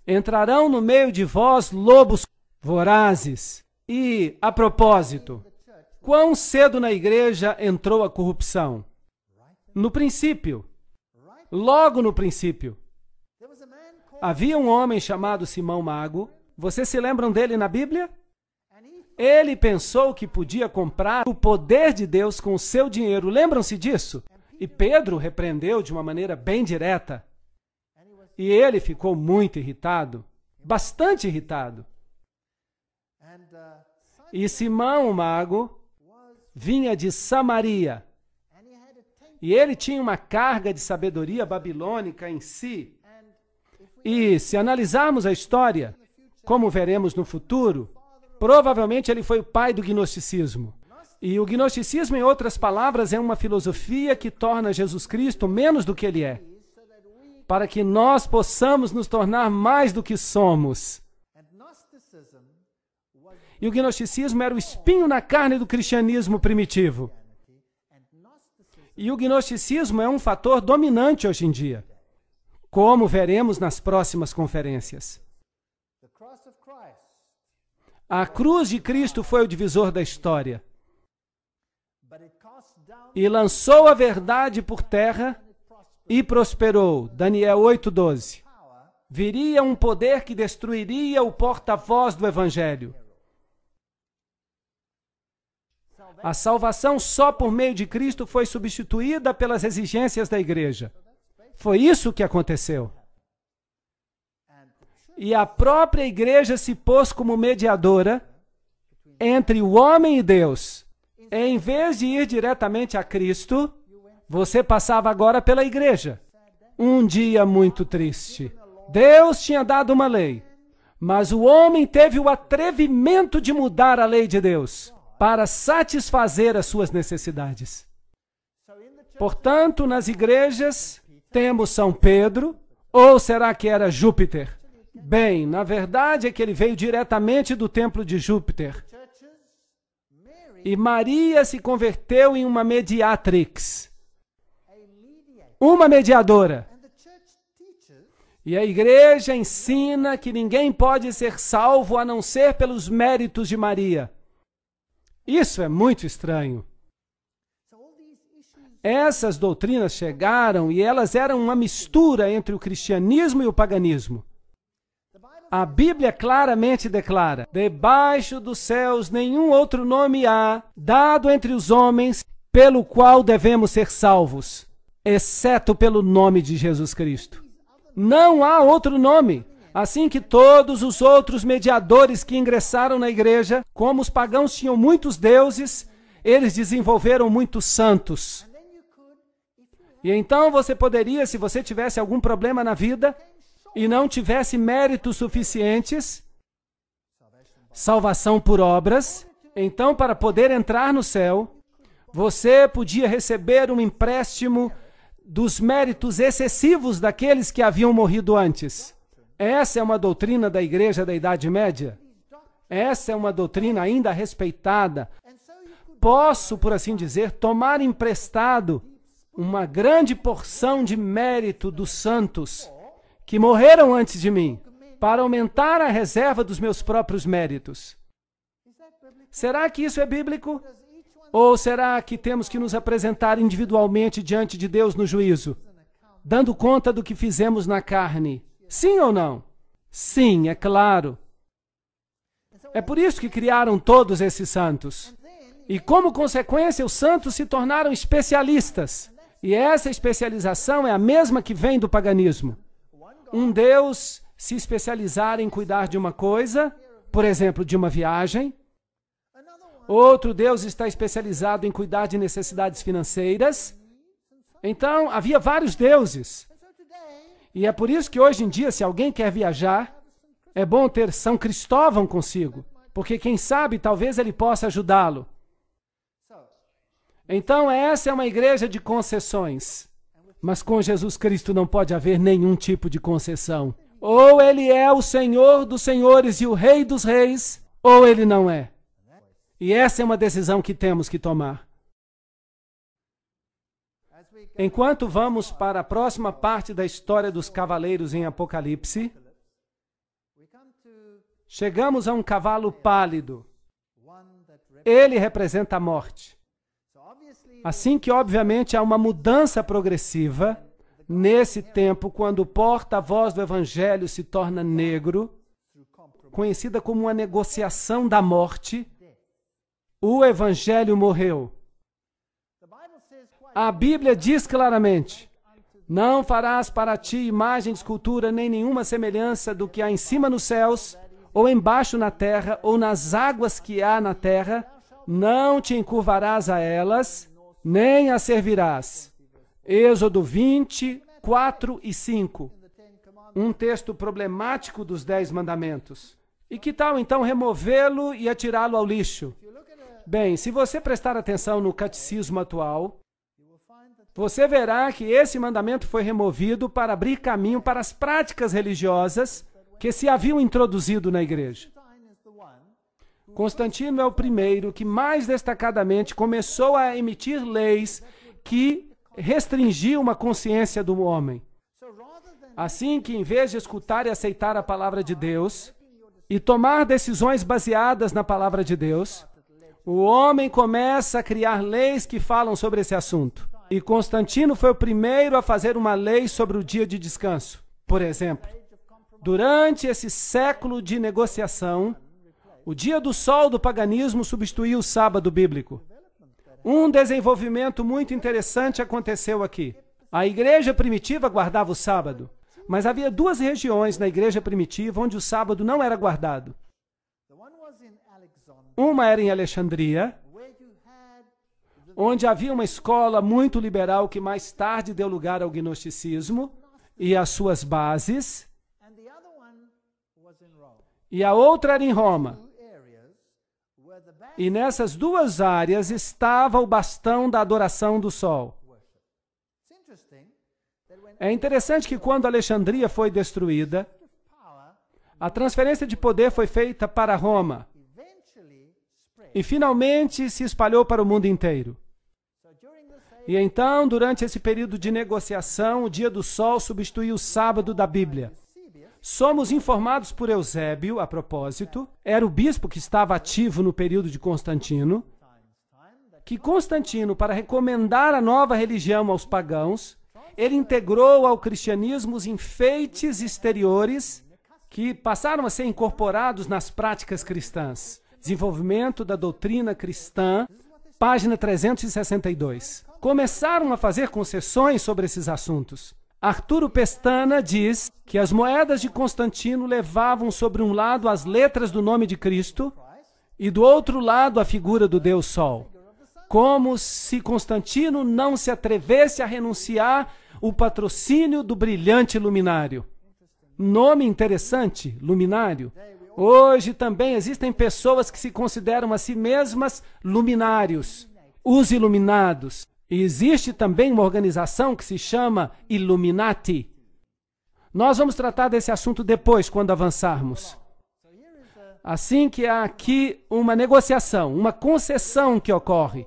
entrarão no meio de vós lobos vorazes. E, a propósito, quão cedo na igreja entrou a corrupção? No princípio. Logo no princípio. Havia um homem chamado Simão Mago. Vocês se lembram dele na Bíblia? Ele pensou que podia comprar o poder de Deus com o seu dinheiro. Lembram-se disso? E Pedro repreendeu de uma maneira bem direta. E ele ficou muito irritado, bastante irritado. E Simão, o mago, vinha de Samaria. E ele tinha uma carga de sabedoria babilônica em si. E se analisarmos a história, como veremos no futuro, provavelmente ele foi o pai do gnosticismo. E o gnosticismo, em outras palavras, é uma filosofia que torna Jesus Cristo menos do que ele é, para que nós possamos nos tornar mais do que somos. E o gnosticismo era o espinho na carne do cristianismo primitivo. E o gnosticismo é um fator dominante hoje em dia, como veremos nas próximas conferências. A cruz de Cristo foi o divisor da história. E lançou a verdade por terra e prosperou. Daniel 8:12. Viria um poder que destruiria o porta-voz do Evangelho. A salvação só por meio de Cristo foi substituída pelas exigências da igreja. Foi isso que aconteceu. E a própria igreja se pôs como mediadora entre o homem e Deus. Em vez de ir diretamente a Cristo, você passava agora pela igreja. Um dia muito triste. Deus tinha dado uma lei, mas o homem teve o atrevimento de mudar a lei de Deus para satisfazer as suas necessidades. Portanto, nas igrejas, temos São Pedro, ou será que era Júpiter? Bem, na verdade é que ele veio diretamente do templo de Júpiter. E Maria se converteu em uma mediatrix, uma mediadora. E a igreja ensina que ninguém pode ser salvo a não ser pelos méritos de Maria. Isso é muito estranho. Essas doutrinas chegaram e elas eram uma mistura entre o cristianismo e o paganismo. A Bíblia claramente declara, debaixo dos céus nenhum outro nome há, dado entre os homens, pelo qual devemos ser salvos, exceto pelo nome de Jesus Cristo. Não há outro nome. Assim que todos os outros mediadores que ingressaram na igreja, como os pagãos tinham muitos deuses, eles desenvolveram muitos santos. E então você poderia, se você tivesse algum problema na vida e não tivesse méritos suficientes, salvação por obras, então para poder entrar no céu, você podia receber um empréstimo dos méritos excessivos daqueles que haviam morrido antes. Essa é uma doutrina da igreja da Idade Média. Essa é uma doutrina ainda respeitada. Posso, por assim dizer, tomar emprestado uma grande porção de mérito dos santos que morreram antes de mim, para aumentar a reserva dos meus próprios méritos. Será que isso é bíblico? Ou será que temos que nos apresentar individualmente diante de Deus no juízo, dando conta do que fizemos na carne? Sim ou não? Sim, é claro. É por isso que criaram todos esses santos. E como consequência, os santos se tornaram especialistas. E essa especialização é a mesma que vem do paganismo. Um Deus se especializar em cuidar de uma coisa, por exemplo, de uma viagem. Outro Deus está especializado em cuidar de necessidades financeiras. Então, havia vários deuses. E é por isso que hoje em dia, se alguém quer viajar, é bom ter São Cristóvão consigo, porque quem sabe, talvez ele possa ajudá-lo. Então, essa é uma igreja de concessões. Mas com Jesus Cristo não pode haver nenhum tipo de concessão. Ou ele é o Senhor dos senhores e o Rei dos reis, ou ele não é. E essa é uma decisão que temos que tomar. Enquanto vamos para a próxima parte da história dos cavaleiros em Apocalipse, chegamos a um cavalo pálido. Ele representa a morte. Assim que, obviamente, há uma mudança progressiva nesse tempo, quando o porta-voz do Evangelho se torna negro, conhecida como uma negociação da morte, o Evangelho morreu. A Bíblia diz claramente: não farás para ti imagem de escultura, nem nenhuma semelhança do que há em cima nos céus, ou embaixo na terra, ou nas águas que há na terra. Não te encurvarás a elas, nem as servirás. Êxodo 20, 4 e 5. Um texto problemático dos 10 mandamentos. E que tal então removê-lo e atirá-lo ao lixo? Bem, se você prestar atenção no catecismo atual, você verá que esse mandamento foi removido para abrir caminho para as práticas religiosas que se haviam introduzido na igreja. Constantino é o primeiro que mais destacadamente começou a emitir leis que restringiam a consciência do homem. Assim que, em vez de escutar e aceitar a palavra de Deus e tomar decisões baseadas na palavra de Deus, o homem começa a criar leis que falam sobre esse assunto. E Constantino foi o primeiro a fazer uma lei sobre o dia de descanso. Por exemplo, durante esse século de negociação, o dia do sol do paganismo substituiu o sábado bíblico. Um desenvolvimento muito interessante aconteceu aqui. A igreja primitiva guardava o sábado, mas havia duas regiões na igreja primitiva onde o sábado não era guardado. Uma era em Alexandria, onde havia uma escola muito liberal que mais tarde deu lugar ao gnosticismo e às suas bases. E a outra era em Roma. E nessas duas áreas estava o bastão da adoração do sol. É interessante que quando Alexandria foi destruída, a transferência de poder foi feita para Roma. E finalmente se espalhou para o mundo inteiro. E então, durante esse período de negociação, o dia do sol substituiu o sábado da Bíblia. Somos informados por Eusébio, a propósito, era o bispo que estava ativo no período de Constantino, que Constantino, para recomendar a nova religião aos pagãos, ele integrou ao cristianismo os enfeites exteriores que passaram a ser incorporados nas práticas cristãs. Desenvolvimento da doutrina cristã, página 362. Começaram a fazer concessões sobre esses assuntos. Arturo Pestana diz que as moedas de Constantino levavam sobre um lado as letras do nome de Cristo e do outro lado a figura do Deus Sol. Como se Constantino não se atrevesse a renunciar o patrocínio do brilhante luminário. Nome interessante, luminário. Hoje também existem pessoas que se consideram a si mesmas luminários, os iluminados. E existe também uma organização que se chama Illuminati. Nós vamos tratar desse assunto depois, quando avançarmos. Assim que há aqui uma negociação, uma concessão que ocorre.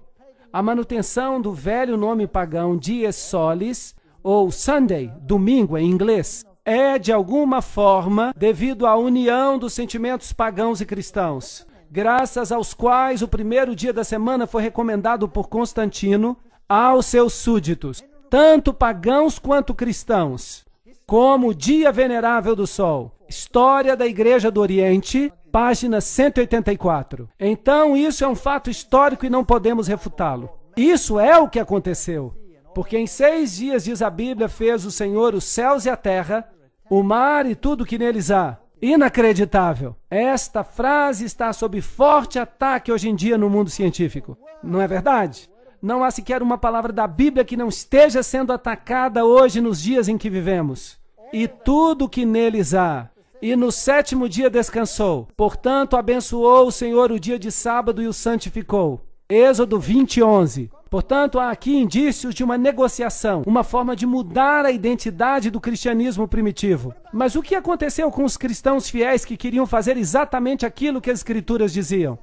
A manutenção do velho nome pagão Dies Solis, ou Sunday, domingo em inglês, é de alguma forma devido à união dos sentimentos pagãos e cristãos. graças aos quais o primeiro dia da semana foi recomendado por Constantino aos seus súditos, tanto pagãos quanto cristãos, como o Dia Venerável do Sol. História da Igreja do Oriente, página 184. Então, isso é um fato histórico e não podemos refutá-lo. Isso é o que aconteceu. Porque em 6 dias, diz a Bíblia, fez o Senhor os céus e a terra, o mar e tudo que neles há. Inacreditável. Esta frase está sob forte ataque hoje em dia no mundo científico. Não é verdade? Não há sequer uma palavra da Bíblia que não esteja sendo atacada hoje nos dias em que vivemos. E tudo que neles há. E no 7º dia descansou. Portanto, abençoou o Senhor o dia de sábado e o santificou. Êxodo 20:11. Portanto, há aqui indícios de uma negociação, uma forma de mudar a identidade do cristianismo primitivo. Mas o que aconteceu com os cristãos fiéis que queriam fazer exatamente aquilo que as Escrituras diziam?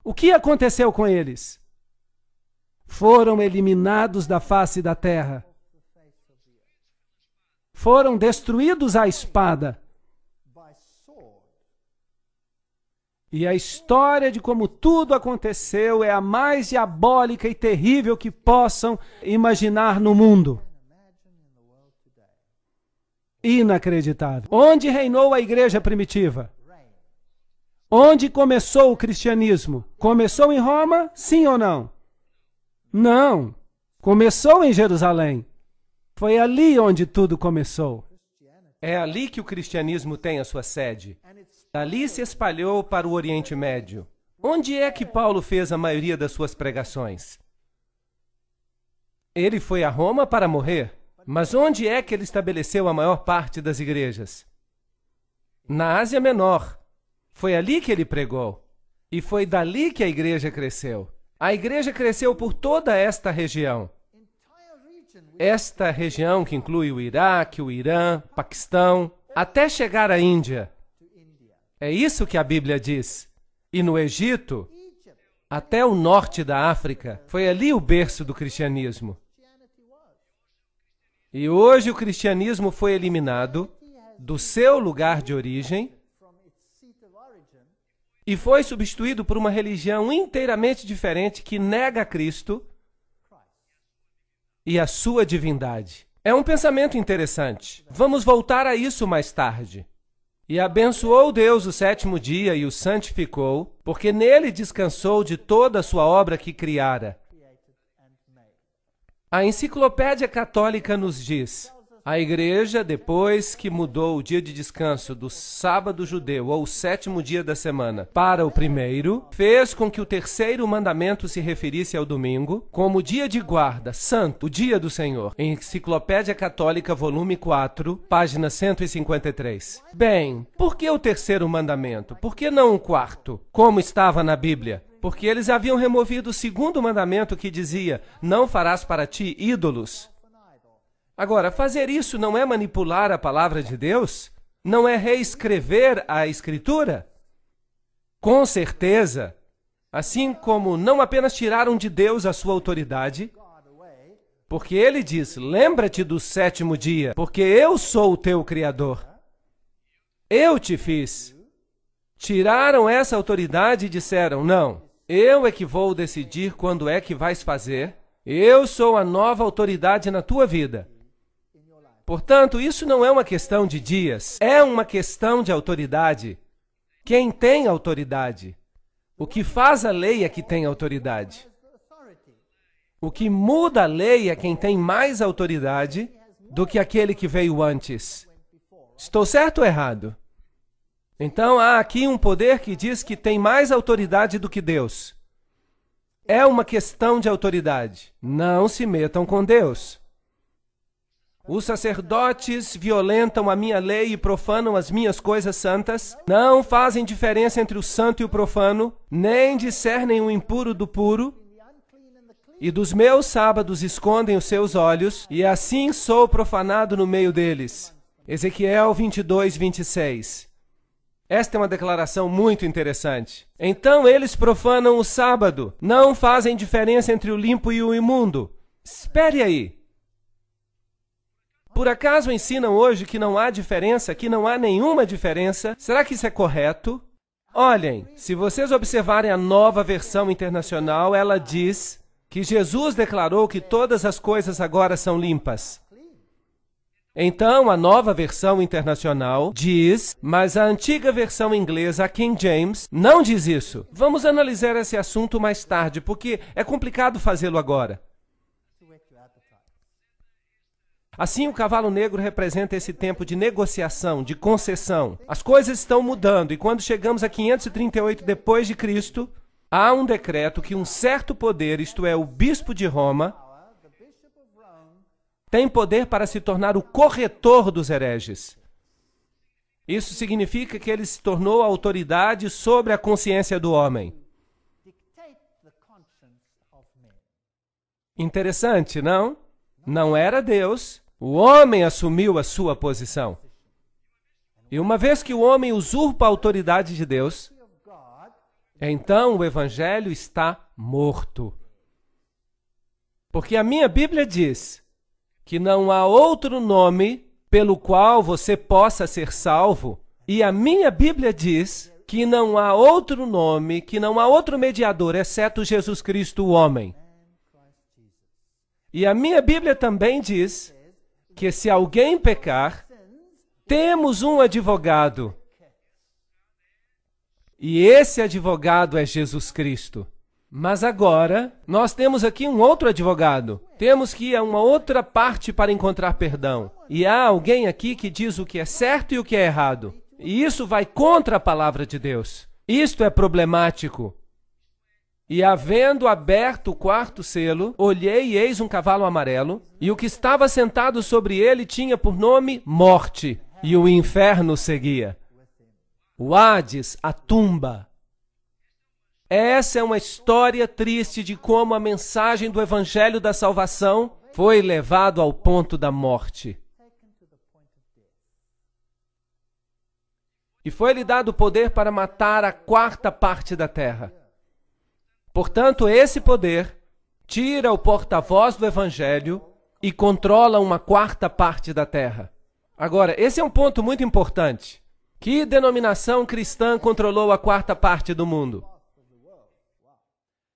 O que aconteceu com eles? Foram eliminados da face da terra. Foram destruídos à espada. E a história de como tudo aconteceu é a mais diabólica e terrível que possam imaginar no mundo. Inacreditável. Onde reinou a igreja primitiva? Onde começou o cristianismo? Começou em Roma, sim ou não? Não. Começou em Jerusalém. Foi ali onde tudo começou. É ali que o cristianismo tem a sua sede. Dali se espalhou para o Oriente Médio. Onde é que Paulo fez a maioria das suas pregações? Ele foi a Roma para morrer. Mas onde é que ele estabeleceu a maior parte das igrejas? Na Ásia Menor. Foi ali que ele pregou. E foi dali que a igreja cresceu. A igreja cresceu por toda esta região. Esta região que inclui o Iraque, o Irã, Paquistão, até chegar à Índia. É isso que a Bíblia diz. E no Egito, até o norte da África, foi ali o berço do cristianismo. E hoje o cristianismo foi eliminado do seu lugar de origem e foi substituído por uma religião inteiramente diferente que nega Cristo e a sua divindade. É um pensamento interessante. Vamos voltar a isso mais tarde. E abençoou Deus o 7º dia e o santificou, porque nele descansou de toda a sua obra que criara. A Enciclopédia Católica nos diz: a igreja, depois que mudou o dia de descanso do sábado judeu, ou o 7º dia da semana, para o primeiro, fez com que o 3º mandamento se referisse ao domingo, como dia de guarda, santo, o dia do Senhor. Enciclopédia Católica, volume 4, página 153. Bem, por que o 3º mandamento? Por que não o 4º, como estava na Bíblia? Porque eles haviam removido o 2º mandamento que dizia: não farás para ti ídolos. Agora, fazer isso não é manipular a palavra de Deus? Não é reescrever a Escritura? Com certeza. Assim como não apenas tiraram de Deus a sua autoridade, porque ele diz: lembra-te do 7º dia, porque eu sou o teu Criador. Eu te fiz. Tiraram essa autoridade e disseram: não, eu é que vou decidir quando é que vais fazer. Eu sou a nova autoridade na tua vida. Portanto, isso não é uma questão de dias, é uma questão de autoridade. Quem tem autoridade? O que faz a lei é que tem autoridade. O que muda a lei é quem tem mais autoridade do que aquele que veio antes. Estou certo ou errado? Então, há aqui um poder que diz que tem mais autoridade do que Deus. É uma questão de autoridade. Não se metam com Deus. Os sacerdotes violentam a minha lei e profanam as minhas coisas santas. Não fazem diferença entre o santo e o profano, nem discernem o impuro do puro. E dos meus sábados escondem os seus olhos, e assim sou profanado no meio deles. Ezequiel 22, 26. Esta é uma declaração muito interessante. Então eles profanam o sábado, não fazem diferença entre o limpo e o imundo. Espere aí. Por acaso ensinam hoje que não há diferença, que não há nenhuma diferença? Será que isso é correto? Olhem, se vocês observarem a Nova Versão Internacional, ela diz que Jesus declarou que todas as coisas agora são limpas. Então, a Nova Versão Internacional diz, mas a antiga versão inglesa, a King James, não diz isso. Vamos analisar esse assunto mais tarde, porque é complicado fazê-lo agora. Assim, o cavalo negro representa esse tempo de negociação, de concessão. As coisas estão mudando e quando chegamos a 538 depois de Cristo, há um decreto que um certo poder, isto é, o bispo de Roma, tem poder para se tornar o corretor dos hereges. Isso significa que ele se tornou a autoridade sobre a consciência do homem. Interessante, não? Não era Deus. O homem assumiu a sua posição. E uma vez que o homem usurpa a autoridade de Deus, então o Evangelho está morto. Porque a minha Bíblia diz que não há outro nome pelo qual você possa ser salvo, e a minha Bíblia diz que não há outro nome, que não há outro mediador, exceto Jesus Cristo, o homem. E a minha Bíblia também diz que se alguém pecar, temos um advogado. E esse advogado é Jesus Cristo. Mas agora, nós temos aqui um outro advogado. Temos que ir a uma outra parte para encontrar perdão. E há alguém aqui que diz o que é certo e o que é errado. E isso vai contra a palavra de Deus. Isto é problemático. E havendo aberto o quarto selo, olhei e eis um cavalo amarelo, e o que estava sentado sobre ele tinha por nome Morte, e o inferno seguia. O Hades, a tumba. Essa é uma história triste de como a mensagem do Evangelho da Salvação foi levado ao ponto da morte. E foi-lhe dado o poder para matar a quarta parte da terra. Portanto, esse poder tira o porta-voz do Evangelho e controla uma quarta parte da terra. Agora, esse é um ponto muito importante. Que denominação cristã controlou a quarta parte do mundo?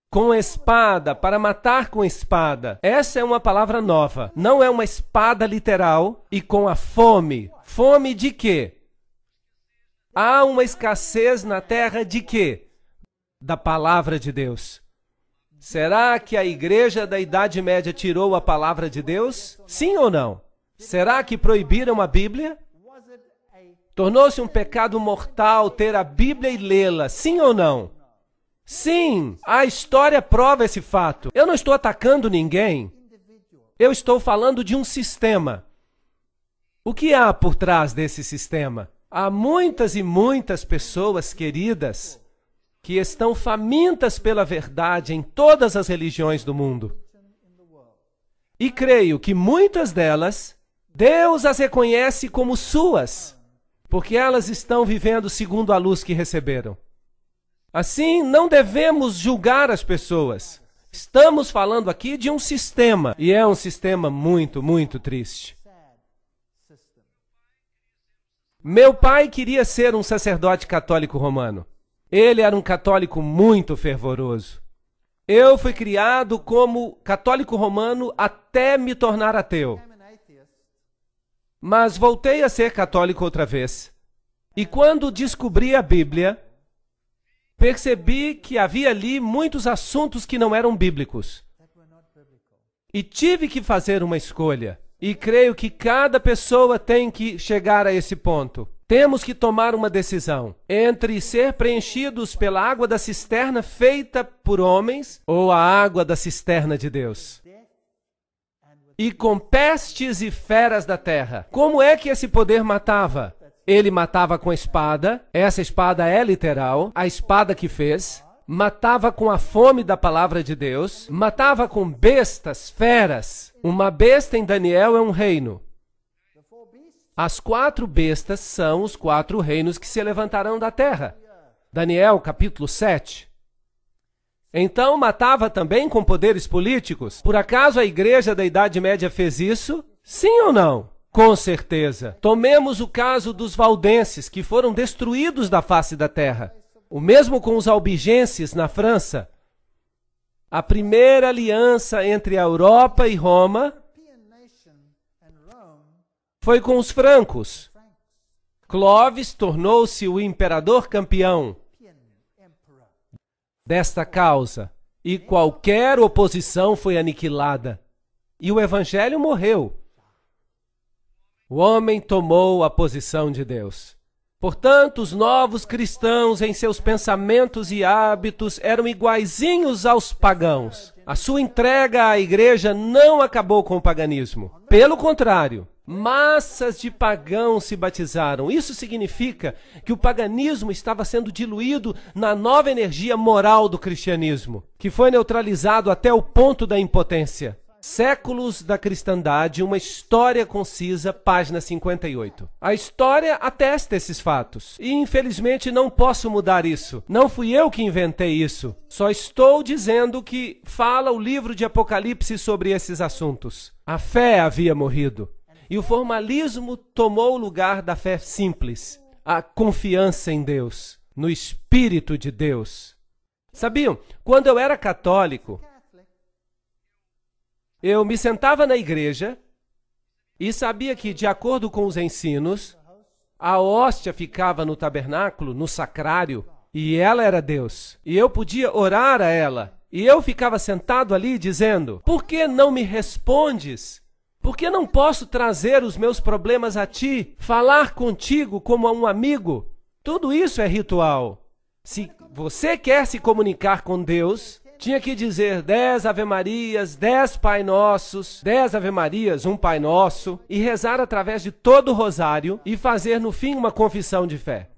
Com espada, para matar com espada. Essa é uma palavra nova. Não é uma espada literal. E com a fome. Fome de quê? Há uma escassez na terra de quê? Da palavra de Deus. Será que a igreja da Idade Média tirou a palavra de Deus? Sim ou não? Será que proibiram a Bíblia? Tornou-se um pecado mortal ter a Bíblia e lê-la? Sim ou não? Sim, a história prova esse fato. Eu não estou atacando ninguém. Eu estou falando de um sistema. O que há por trás desse sistema? Há muitas e muitas pessoas queridas que estão famintas pela verdade em todas as religiões do mundo. E creio que muitas delas, Deus as reconhece como suas, porque elas estão vivendo segundo a luz que receberam. Assim, não devemos julgar as pessoas. Estamos falando aqui de um sistema, e é um sistema muito, muito triste. Meu pai queria ser um sacerdote católico romano. Ele era um católico muito fervoroso. Eu fui criado como católico romano até me tornar ateu. Mas voltei a ser católico outra vez. E quando descobri a Bíblia, percebi que havia ali muitos assuntos que não eram bíblicos. E tive que fazer uma escolha. E creio que cada pessoa tem que chegar a esse ponto. Temos que tomar uma decisão entre ser preenchidos pela água da cisterna feita por homens ou a água da cisterna de Deus. E com pestes e feras da terra. Como é que esse poder matava? Ele matava com espada, essa espada é literal, a espada que fez. Matava com a fome da palavra de Deus, matava com bestas, feras. Uma besta em Daniel é um reino. As 4 bestas são os 4 reinos que se levantarão da terra. Daniel, capítulo 7. Então matava também com poderes políticos. Por acaso a igreja da Idade Média fez isso? Sim ou não? Com certeza. Tomemos o caso dos valdenses, que foram destruídos da face da terra. O mesmo com os albigenses na França. A primeira aliança entre a Europa e Roma foi com os francos. Clovis tornou-se o imperador campeão desta causa, e qualquer oposição foi aniquilada. E o evangelho morreu. O homem tomou a posição de Deus. Portanto, os novos cristãos, em seus pensamentos e hábitos, eram iguaizinhos aos pagãos. A sua entrega à igreja não acabou com o paganismo. Pelo contrário, massas de pagãos se batizaram. Isso significa que o paganismo estava sendo diluído na nova energia moral do cristianismo, que foi neutralizado até o ponto da impotência. Séculos da cristandade, uma história concisa, página 58. A história atesta esses fatos. E infelizmente não posso mudar isso. Não fui eu que inventei isso. Só estou dizendo que fala o livro de Apocalipse sobre esses assuntos. A fé havia morrido. E o formalismo tomou o lugar da fé simples. A confiança em Deus, no Espírito de Deus. Sabiam? Quando eu era católico, eu me sentava na igreja e sabia que, de acordo com os ensinos, a hóstia ficava no tabernáculo, no sacrário, e ela era Deus. E eu podia orar a ela. E eu ficava sentado ali dizendo: por que não me respondes? Por que não posso trazer os meus problemas a ti, falar contigo como a um amigo? Tudo isso é ritual. Se você quer se comunicar com Deus, tinha que dizer 10 Ave-Marias, 10 Pai Nossos, 10 Ave-Marias, um Pai Nosso, e rezar através de todo o rosário e fazer no fim uma confissão de fé.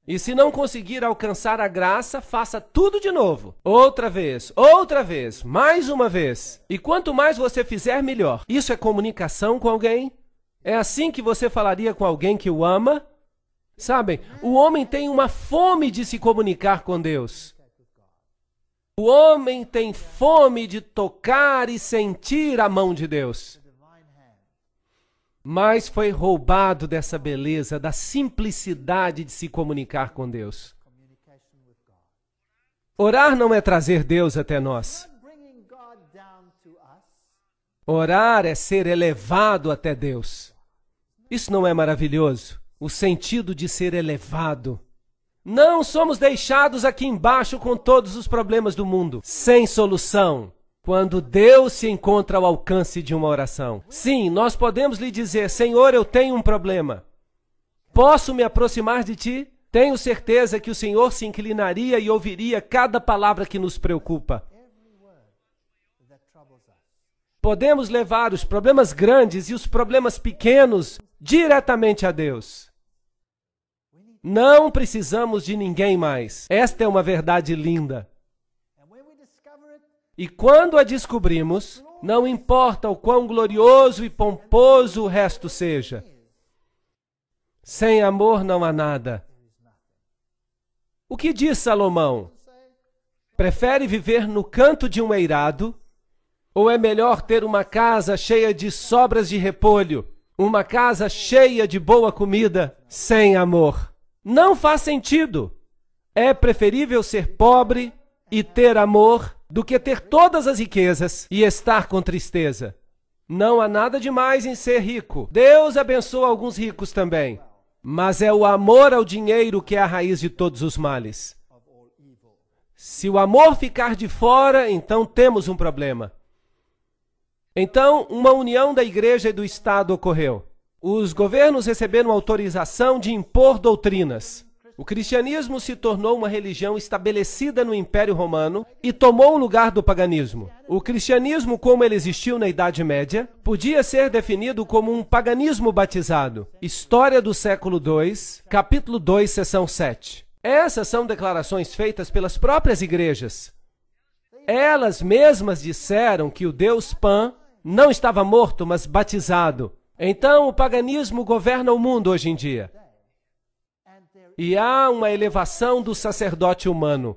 E se não conseguir alcançar a graça, faça tudo de novo. Outra vez, mais uma vez. E quanto mais você fizer, melhor. Isso é comunicação com alguém? É assim que você falaria com alguém que o ama? Sabem, o homem tem uma fome de se comunicar com Deus. O homem tem fome de tocar e sentir a mão de Deus. Mas foi roubado dessa beleza, da simplicidade de se comunicar com Deus. Orar não é trazer Deus até nós. Orar é ser elevado até Deus. Isso não é maravilhoso? O sentido de ser elevado. Não somos deixados aqui embaixo com todos os problemas do mundo, sem solução. Quando Deus se encontra ao alcance de uma oração. Sim, nós podemos lhe dizer: Senhor, eu tenho um problema. Posso me aproximar de ti? Tenho certeza que o Senhor se inclinaria e ouviria cada palavra que nos preocupa. Podemos levar os problemas grandes e os problemas pequenos diretamente a Deus. Não precisamos de ninguém mais. Esta é uma verdade linda. E quando a descobrimos, não importa o quão glorioso e pomposo o resto seja. Sem amor não há nada. O que diz Salomão? Prefere viver no canto de um eirado? Ou é melhor ter uma casa cheia de sobras de repolho, uma casa cheia de boa comida, sem amor? Não faz sentido. É preferível ser pobre e ter amor do que ter todas as riquezas e estar com tristeza. Não há nada demais em ser rico. Deus abençoa alguns ricos também. Mas é o amor ao dinheiro que é a raiz de todos os males. Se o amor ficar de fora, então temos um problema. Então, uma união da igreja e do Estado ocorreu. Os governos receberam autorização de impor doutrinas. O cristianismo se tornou uma religião estabelecida no Império Romano e tomou o lugar do paganismo. O cristianismo, como ele existiu na Idade Média, podia ser definido como um paganismo batizado. História do século II, capítulo 2, seção 7. Essas são declarações feitas pelas próprias igrejas. Elas mesmas disseram que o Deus Pan não estava morto, mas batizado. Então, o paganismo governa o mundo hoje em dia. E há uma elevação do sacerdote humano.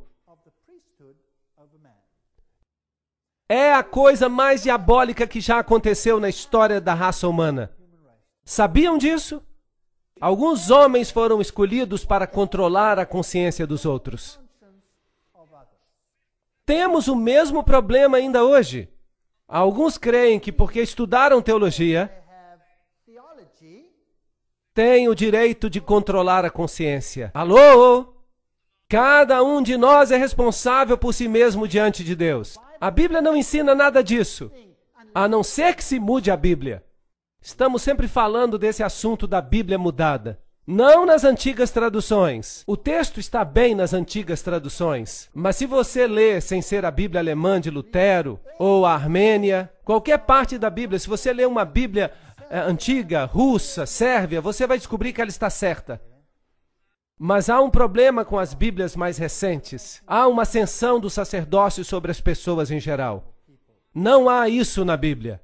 é a coisa mais diabólica que já aconteceu na história da raça humana. Sabiam disso? Alguns homens foram escolhidos para controlar a consciência dos outros. Temos o mesmo problema ainda hoje. Alguns creem que porque estudaram teologia, têm o direito de controlar a consciência. Alô? Cada um de nós é responsável por si mesmo diante de Deus. A Bíblia não ensina nada disso, a não ser que se mude a Bíblia. Estamos sempre falando desse assunto da Bíblia mudada. Não nas antigas traduções. O texto está bem nas antigas traduções. Mas se você lê sem ser a Bíblia alemã de Lutero, ou a Armênia, qualquer parte da Bíblia, se você lê uma Bíblia antiga, russa, sérvia, você vai descobrir que ela está certa. Mas há um problema com as Bíblias mais recentes. Há uma ascensão do sacerdócio sobre as pessoas em geral. Não há isso na Bíblia.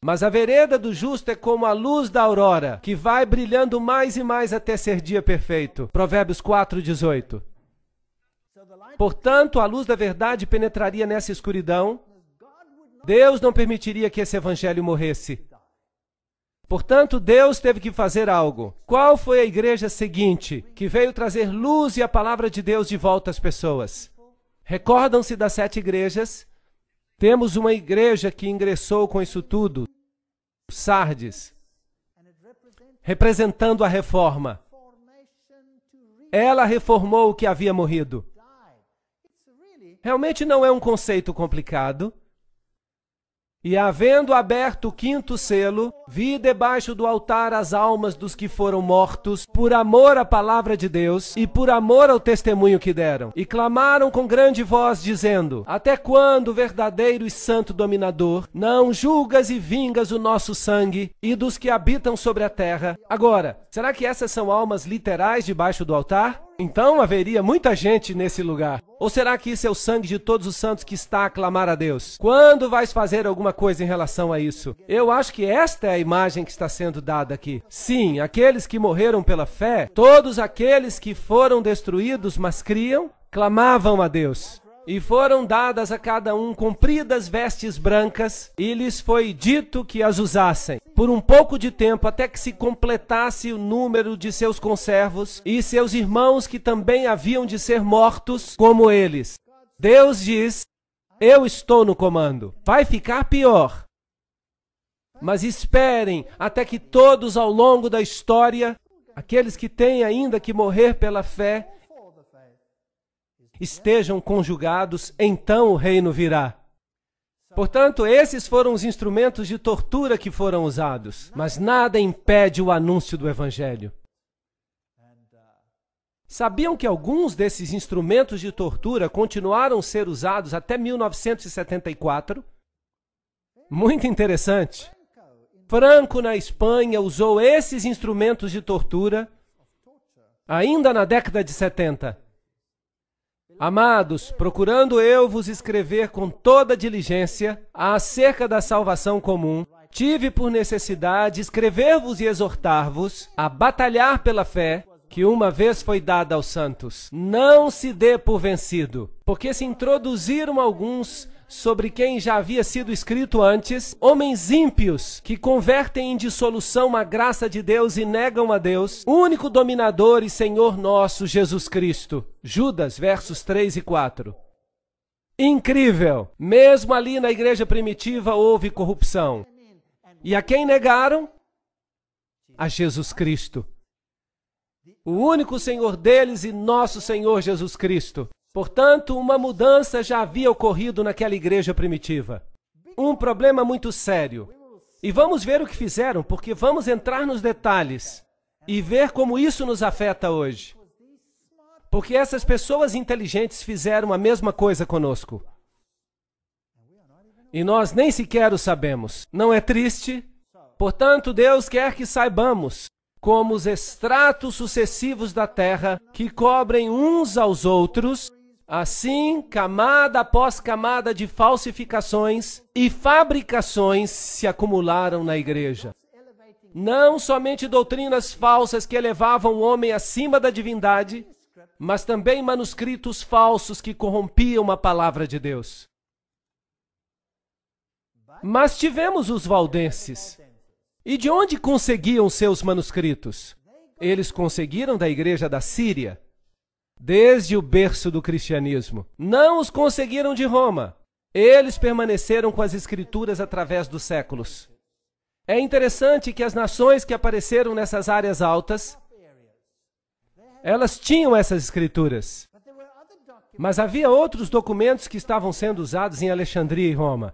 Mas a vereda do justo é como a luz da aurora, que vai brilhando mais e mais até ser dia perfeito. Provérbios 4:18. Portanto, a luz da verdade penetraria nessa escuridão. Deus não permitiria que esse evangelho morresse. Portanto, Deus teve que fazer algo. Qual foi a igreja seguinte que veio trazer luz e a palavra de Deus de volta às pessoas? Recordam-se das 7 igrejas? Temos uma igreja que ingressou com isso tudo, Sardes, representando a reforma. Ela reformou o que havia morrido. Realmente não é um conceito complicado. E havendo aberto o 5º selo, vi debaixo do altar as almas dos que foram mortos, por amor à palavra de Deus e por amor ao testemunho que deram. E clamaram com grande voz, dizendo: Até quando, verdadeiro e santo dominador, não julgas e vingas o nosso sangue e dos que habitam sobre a terra? Agora, será que essas são almas literais debaixo do altar? Então haveria muita gente nesse lugar. Ou será que isso é o sangue de todos os santos que está a clamar a Deus? Quando vais fazer alguma coisa em relação a isso? Eu acho que esta é a imagem que está sendo dada aqui. Sim, aqueles que morreram pela fé, todos aqueles que foram destruídos, mas criam, clamavam a Deus. E foram dadas a cada um compridas vestes brancas, e lhes foi dito que as usassem, por um pouco de tempo, até que se completasse o número de seus conservos e seus irmãos que também haviam de ser mortos como eles. Deus diz: eu estou no comando. Vai ficar pior. Mas esperem até que todos ao longo da história, aqueles que têm ainda que morrer pela fé, estejam conjugados, então o reino virá. Portanto, esses foram os instrumentos de tortura que foram usados, mas nada impede o anúncio do evangelho. Sabiam que alguns desses instrumentos de tortura continuaram a ser usados até 1974? Muito interessante. Franco, na Espanha, usou esses instrumentos de tortura ainda na década de 70. Amados, procurando eu vos escrever com toda diligência acerca da salvação comum, tive por necessidade escrever-vos e exortar-vos a batalhar pela fé que uma vez foi dada aos santos. Não se dê por vencido, porque se introduziram alguns sobre quem já havia sido escrito antes, homens ímpios que convertem em dissolução a graça de Deus e negam a Deus, único dominador e Senhor nosso, Jesus Cristo. Judas, versos 3 e 4. Incrível! Mesmo ali na igreja primitiva houve corrupção. E a quem negaram? A Jesus Cristo. O único Senhor deles e nosso Senhor Jesus Cristo. Portanto, uma mudança já havia ocorrido naquela igreja primitiva. Um problema muito sério. E vamos ver o que fizeram, porque vamos entrar nos detalhes e ver como isso nos afeta hoje. Porque essas pessoas inteligentes fizeram a mesma coisa conosco. E nós nem sequer o sabemos. Não é triste? Portanto, Deus quer que saibamos, como os estratos sucessivos da terra, que cobrem uns aos outros, assim, camada após camada de falsificações e fabricações se acumularam na igreja. Não somente doutrinas falsas que elevavam o homem acima da divindade, mas também manuscritos falsos que corrompiam a palavra de Deus. Mas tivemos os valdenses. E de onde conseguiam seus manuscritos? Eles conseguiram da igreja da Síria, desde o berço do cristianismo. Não os conseguiram de Roma. Eles permaneceram com as escrituras através dos séculos. É interessante que as nações que apareceram nessas áreas altas, elas tinham essas escrituras. Mas havia outros documentos que estavam sendo usados em Alexandria e Roma.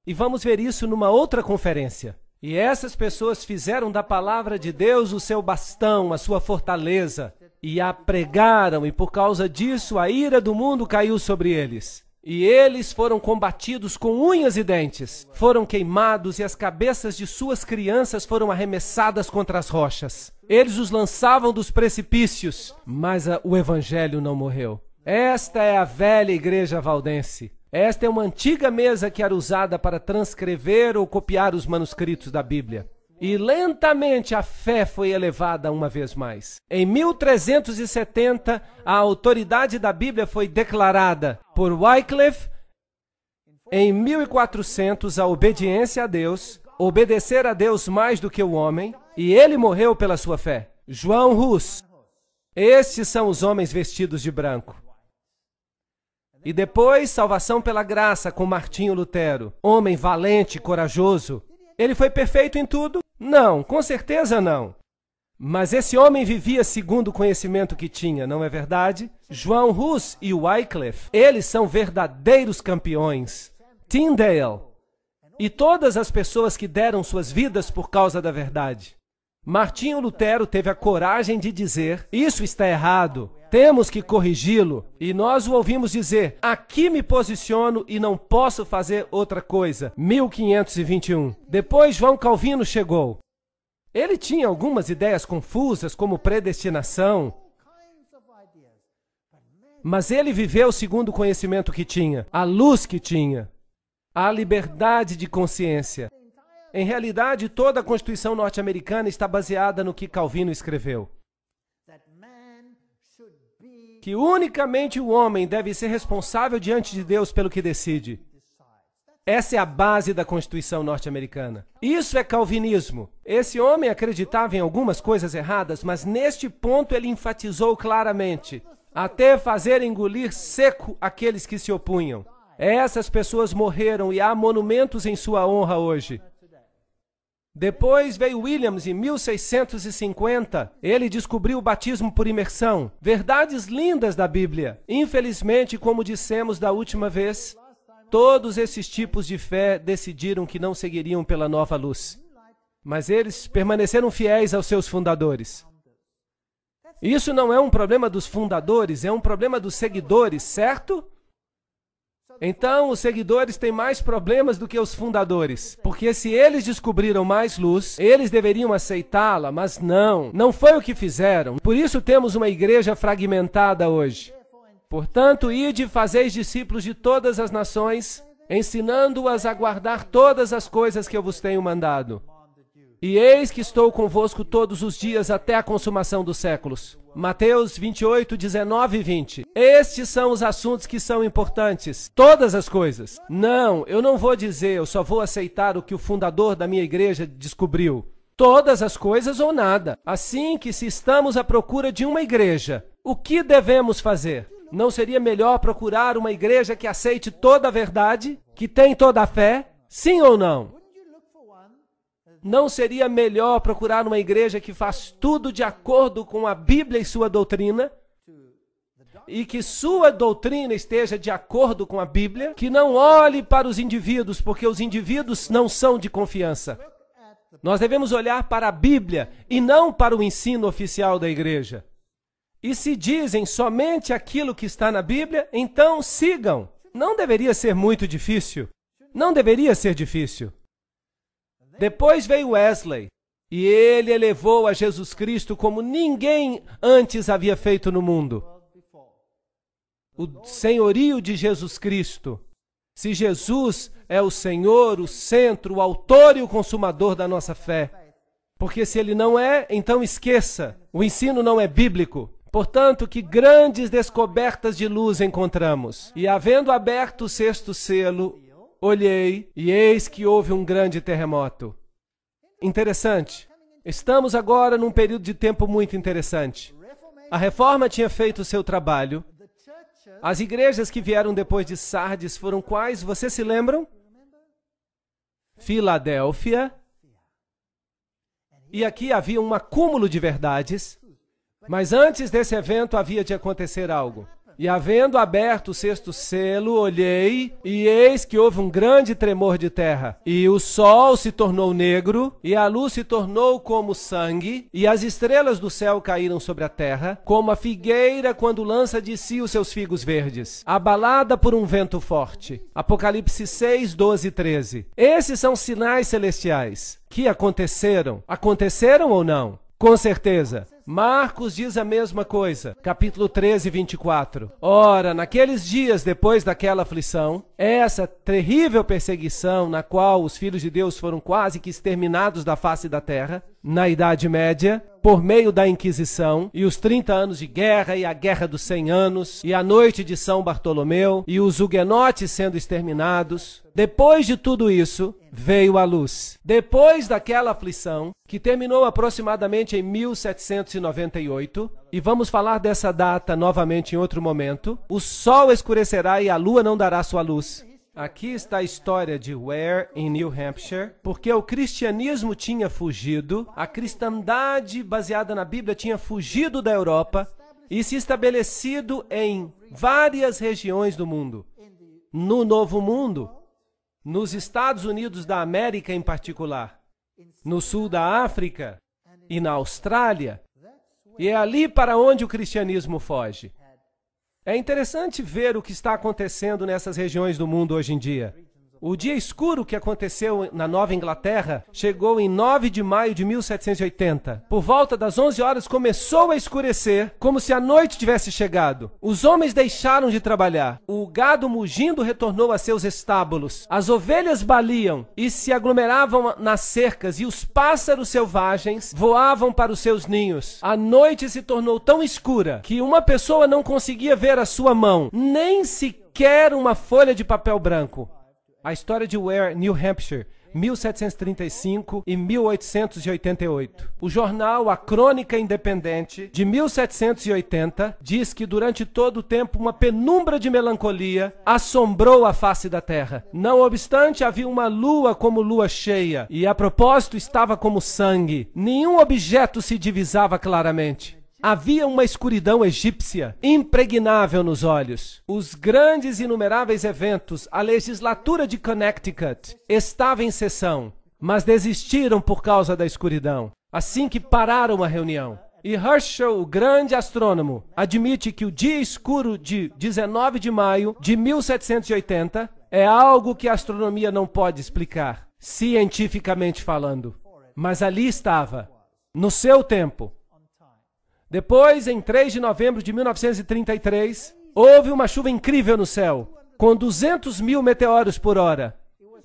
E vamos ver isso numa outra conferência. E essas pessoas fizeram da palavra de Deus o seu bastão, a sua fortaleza, e a pregaram, e por causa disso a ira do mundo caiu sobre eles. E eles foram combatidos com unhas e dentes, foram queimados e as cabeças de suas crianças foram arremessadas contra as rochas. Eles os lançavam dos precipícios, mas o evangelho não morreu. Esta é a velha igreja valdense. Esta é uma antiga mesa que era usada para transcrever ou copiar os manuscritos da Bíblia. E lentamente a fé foi elevada uma vez mais. Em 1370, a autoridade da Bíblia foi declarada por Wycliffe. Em 1400, a obediência a Deus, obedecer a Deus mais do que o homem, e ele morreu pela sua fé. João Hus. Estes são os homens vestidos de branco. E depois, salvação pela graça com Martinho Lutero, homem valente, corajoso. Ele foi perfeito em tudo? Não, com certeza não. Mas esse homem vivia segundo o conhecimento que tinha, não é verdade? João Hus e Wycliffe, eles são verdadeiros campeões. Tyndale e todas as pessoas que deram suas vidas por causa da verdade. Martinho Lutero teve a coragem de dizer, isso está errado, temos que corrigi-lo. E nós o ouvimos dizer, aqui me posiciono e não posso fazer outra coisa. 1521. Depois João Calvino chegou. Ele tinha algumas ideias confusas, como predestinação. Mas ele viveu segundo o conhecimento que tinha, a luz que tinha, a liberdade de consciência. Em realidade, toda a Constituição norte-americana está baseada no que Calvino escreveu. Que unicamente o homem deve ser responsável diante de Deus pelo que decide. Essa é a base da Constituição norte-americana. Isso é calvinismo. Esse homem acreditava em algumas coisas erradas, mas neste ponto ele enfatizou claramente, até fazer engolir seco aqueles que se opunham. Essas pessoas morreram e há monumentos em sua honra hoje. Depois veio Williams em 1650. Ele descobriu o batismo por imersão. Verdades lindas da Bíblia. Infelizmente, como dissemos da última vez, todos esses tipos de fé decidiram que não seguiriam pela nova luz. Mas eles permaneceram fiéis aos seus fundadores. Isso não é um problema dos fundadores, é um problema dos seguidores, certo? Então, os seguidores têm mais problemas do que os fundadores, porque se eles descobriram mais luz, eles deveriam aceitá-la, mas não foi o que fizeram. Por isso temos uma igreja fragmentada hoje. Portanto, ide e fazeis discípulos de todas as nações, ensinando-as a guardar todas as coisas que eu vos tenho mandado. E eis que estou convosco todos os dias até a consumação dos séculos. Mateus 28, 19 e 20. Estes são os assuntos que são importantes. Todas as coisas. Não, eu não vou dizer, eu só vou aceitar o que o fundador da minha igreja descobriu. Todas as coisas ou nada. Assim que se estamos à procura de uma igreja, o que devemos fazer? Não seria melhor procurar uma igreja que aceite toda a verdade, que tem toda a fé? Sim ou não? Não seria melhor procurar uma igreja que faz tudo de acordo com a Bíblia e sua doutrina? E que sua doutrina esteja de acordo com a Bíblia? Que não olhe para os indivíduos, porque os indivíduos não são de confiança. Nós devemos olhar para a Bíblia e não para o ensino oficial da igreja. E se dizem somente aquilo que está na Bíblia, então sigam. Não deveria ser muito difícil. Não deveria ser difícil. Depois veio Wesley, e ele elevou a Jesus Cristo como ninguém antes havia feito no mundo. O senhorio de Jesus Cristo. Se Jesus é o Senhor, o centro, o autor e o consumador da nossa fé. Porque se ele não é, então esqueça. O ensino não é bíblico. Portanto, que grandes descobertas de luz encontramos. E havendo aberto o sexto selo, olhei, e eis que houve um grande terremoto. Interessante. Estamos agora num período de tempo muito interessante. A Reforma tinha feito o seu trabalho. As igrejas que vieram depois de Sardes foram quais? Vocês se lembram? Filadélfia. E aqui havia um acúmulo de verdades. Mas antes desse evento havia de acontecer algo. E havendo aberto o sexto selo, olhei, e eis que houve um grande tremor de terra. E o sol se tornou negro, e a luz se tornou como sangue, e as estrelas do céu caíram sobre a terra, como a figueira quando lança de si os seus figos verdes, abalada por um vento forte. Apocalipse 6, 12 e 13. Esses são sinais celestiais que aconteceram. Aconteceram ou não? Com certeza. Marcos diz a mesma coisa, capítulo 13, 24. Ora, naqueles dias depois daquela aflição, essa terrível perseguição na qual os filhos de Deus foram quase que exterminados da face da terra, na Idade Média, por meio da Inquisição, e os 30 anos de guerra, e a Guerra dos 100 anos, e a Noite de São Bartolomeu, e os huguenotes sendo exterminados. Depois de tudo isso, veio a luz. Depois daquela aflição, que terminou aproximadamente em 1798, e vamos falar dessa data novamente em outro momento, o sol escurecerá e a lua não dará sua luz. Aqui está a história de Ware, em New Hampshire, porque o cristianismo tinha fugido, a cristandade baseada na Bíblia tinha fugido da Europa e se estabelecido em várias regiões do mundo. No Novo Mundo, nos Estados Unidos da América em particular, no sul da África e na Austrália, e é ali para onde o cristianismo foge. É interessante ver o que está acontecendo nessas regiões do mundo hoje em dia. O dia escuro que aconteceu na Nova Inglaterra chegou em 9 de maio de 1780. Por volta das 11 horas começou a escurecer, como se a noite tivesse chegado. Os homens deixaram de trabalhar. O gado mugindo retornou a seus estábulos. As ovelhas baliam e se aglomeravam nas cercas, e os pássaros selvagens voavam para os seus ninhos. A noite se tornou tão escura que uma pessoa não conseguia ver a sua mão, nem sequer uma folha de papel branco. A história de Ware, New Hampshire, 1735 e 1888. O jornal A Crônica Independente, de 1780, diz que durante todo o tempo uma penumbra de melancolia assombrou a face da terra. Não obstante, havia uma lua como lua cheia, e a propósito estava como sangue. Nenhum objeto se divisava claramente. Havia uma escuridão egípcia, impregnável nos olhos. Os grandes e inumeráveis eventos, a legislatura de Connecticut estava em sessão, mas desistiram por causa da escuridão, assim que pararam a reunião. E Herschel, o grande astrônomo, admite que o dia escuro de 19 de maio de 1780 é algo que a astronomia não pode explicar, cientificamente falando. Mas ali estava, no seu tempo. Depois, em 3 de novembro de 1933, houve uma chuva incrível no céu, com 200 mil meteoros por hora.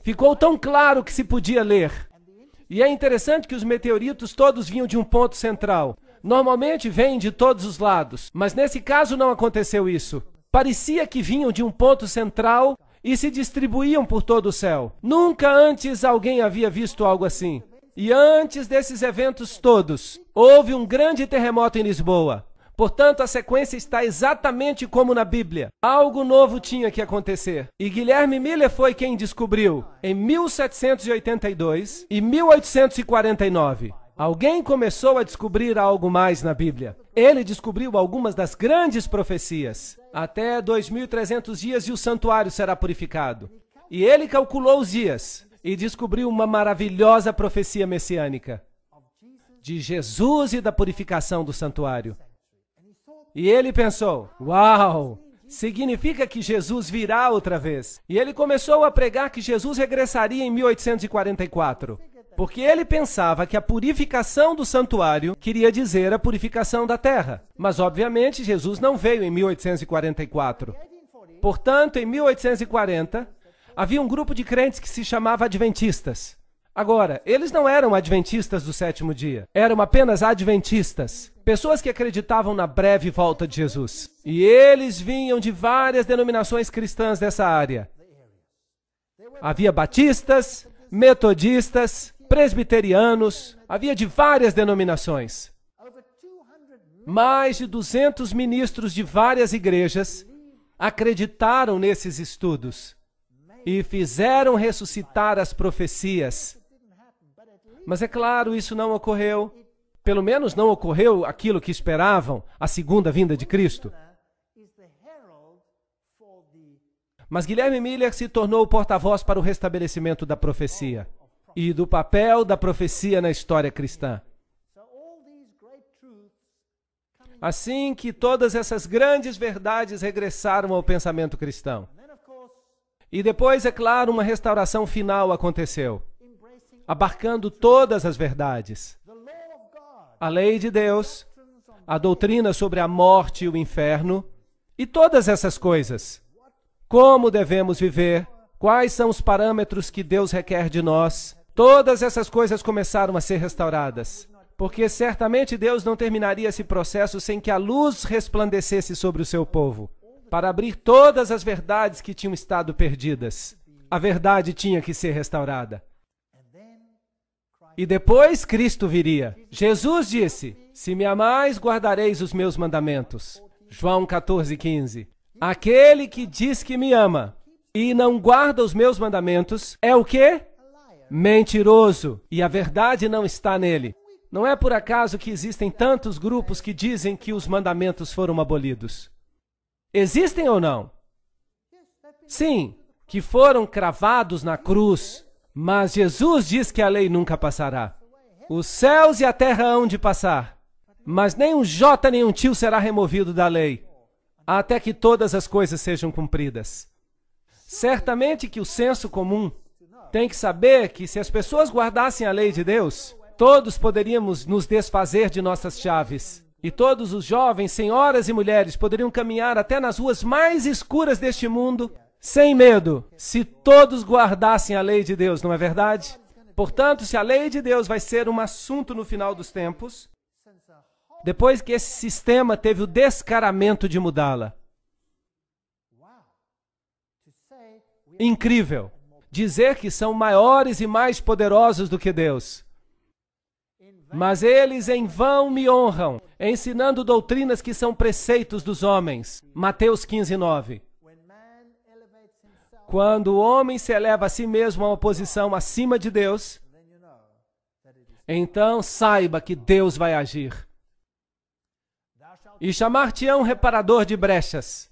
Ficou tão claro que se podia ler. E é interessante que os meteoritos todos vinham de um ponto central. Normalmente vêm de todos os lados, mas nesse caso não aconteceu isso. Parecia que vinham de um ponto central e se distribuíam por todo o céu. Nunca antes alguém havia visto algo assim. E antes desses eventos todos, houve um grande terremoto em Lisboa. Portanto, a sequência está exatamente como na Bíblia. Algo novo tinha que acontecer. E Guilherme Miller foi quem descobriu, em 1782 e 1849. Alguém começou a descobrir algo mais na Bíblia. Ele descobriu algumas das grandes profecias. Até 2.300 dias e o santuário será purificado. E ele calculou os dias e descobriu uma maravilhosa profecia messiânica de Jesus e da purificação do santuário. E ele pensou, uau, significa que Jesus virá outra vez. E ele começou a pregar que Jesus regressaria em 1844, porque ele pensava que a purificação do santuário queria dizer a purificação da terra. Mas, obviamente, Jesus não veio em 1844. Portanto, em 1840, havia um grupo de crentes que se chamava adventistas. Agora, eles não eram adventistas do sétimo dia, eram apenas adventistas, pessoas que acreditavam na breve volta de Jesus. E eles vinham de várias denominações cristãs dessa área. Havia batistas, metodistas, presbiterianos, havia de várias denominações. Mais de 200 ministros de várias igrejas acreditaram nesses estudos e fizeram ressuscitar as profecias. Mas é claro, isso não ocorreu. Pelo menos não ocorreu aquilo que esperavam, a segunda vinda de Cristo. Mas Guilherme Miller se tornou o porta-voz para o restabelecimento da profecia e do papel da profecia na história cristã. Assim que todas essas grandes verdades regressaram ao pensamento cristão. E depois, é claro, uma restauração final aconteceu, abarcando todas as verdades. A lei de Deus, a doutrina sobre a morte e o inferno, e todas essas coisas. Como devemos viver, quais são os parâmetros que Deus requer de nós. Todas essas coisas começaram a ser restauradas. Porque certamente Deus não terminaria esse processo sem que a luz resplandecesse sobre o seu povo, para abrir todas as verdades que tinham estado perdidas. A verdade tinha que ser restaurada. E depois Cristo viria. Jesus disse: se me amais, guardareis os meus mandamentos. João 14:15. Aquele que diz que me ama e não guarda os meus mandamentos é o quê? Mentiroso. E a verdade não está nele. Não é por acaso que existem tantos grupos que dizem que os mandamentos foram abolidos. Existem ou não? Sim, que foram cravados na cruz. Mas Jesus diz que a lei nunca passará. Os céus e a terra hão de passar, mas nem um jota nem um tio será removido da lei, até que todas as coisas sejam cumpridas. Certamente que o senso comum tem que saber que se as pessoas guardassem a lei de Deus, todos poderíamos nos desfazer de nossas chaves. E todos os jovens, senhoras e mulheres, poderiam caminhar até nas ruas mais escuras deste mundo, sem medo, se todos guardassem a lei de Deus, não é verdade? Portanto, se a lei de Deus vai ser um assunto no final dos tempos, depois que esse sistema teve o descaramento de mudá-la. Incrível! Dizer que são maiores e mais poderosos do que Deus. Mas eles em vão me honram, ensinando doutrinas que são preceitos dos homens. Mateus 15:9. Quando o homem se eleva a si mesmo a uma posição acima de Deus, então saiba que Deus vai agir. E chamar-te-ão reparador de brechas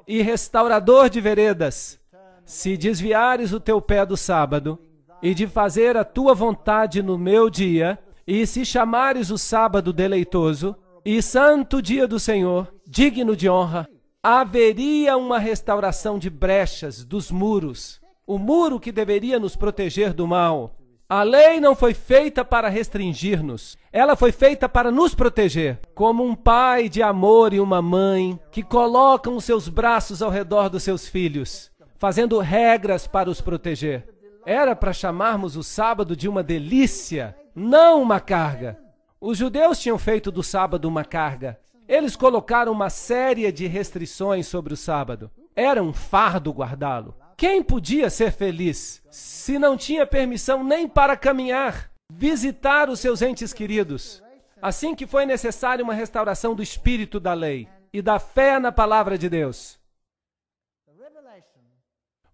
e restaurador de veredas, se desviares o teu pé do sábado e de fazer a tua vontade no meu dia, e se chamares o sábado deleitoso e santo dia do Senhor, digno de honra, haveria uma restauração de brechas dos muros, o muro que deveria nos proteger do mal. A lei não foi feita para restringir-nos, ela foi feita para nos proteger, como um pai de amor e uma mãe que colocam os seus braços ao redor dos seus filhos, fazendo regras para os proteger. Era para chamarmos o sábado de uma delícia, não uma carga. Os judeus tinham feito do sábado uma carga. Eles colocaram uma série de restrições sobre o sábado. Era um fardo guardá-lo. Quem podia ser feliz se não tinha permissão nem para caminhar, visitar os seus entes queridos? Assim que foi necessária uma restauração do espírito da lei e da fé na palavra de Deus.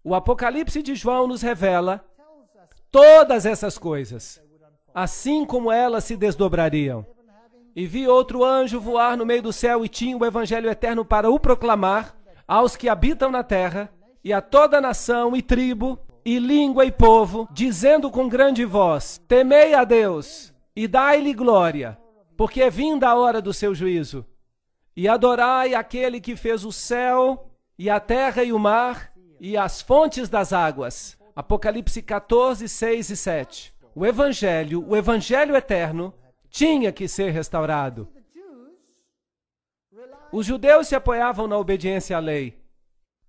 O Apocalipse de João nos revela todas essas coisas, assim como elas se desdobrariam. E vi outro anjo voar no meio do céu e tinha o evangelho eterno para o proclamar aos que habitam na terra e a toda nação e tribo e língua e povo, dizendo com grande voz: temei a Deus e dai-lhe glória, porque é vinda a hora do seu juízo. E adorai aquele que fez o céu e a terra e o mar e as fontes das águas. Apocalipse 14, 6 e 7. O evangelho eterno, tinha que ser restaurado. Os judeus se apoiavam na obediência à lei.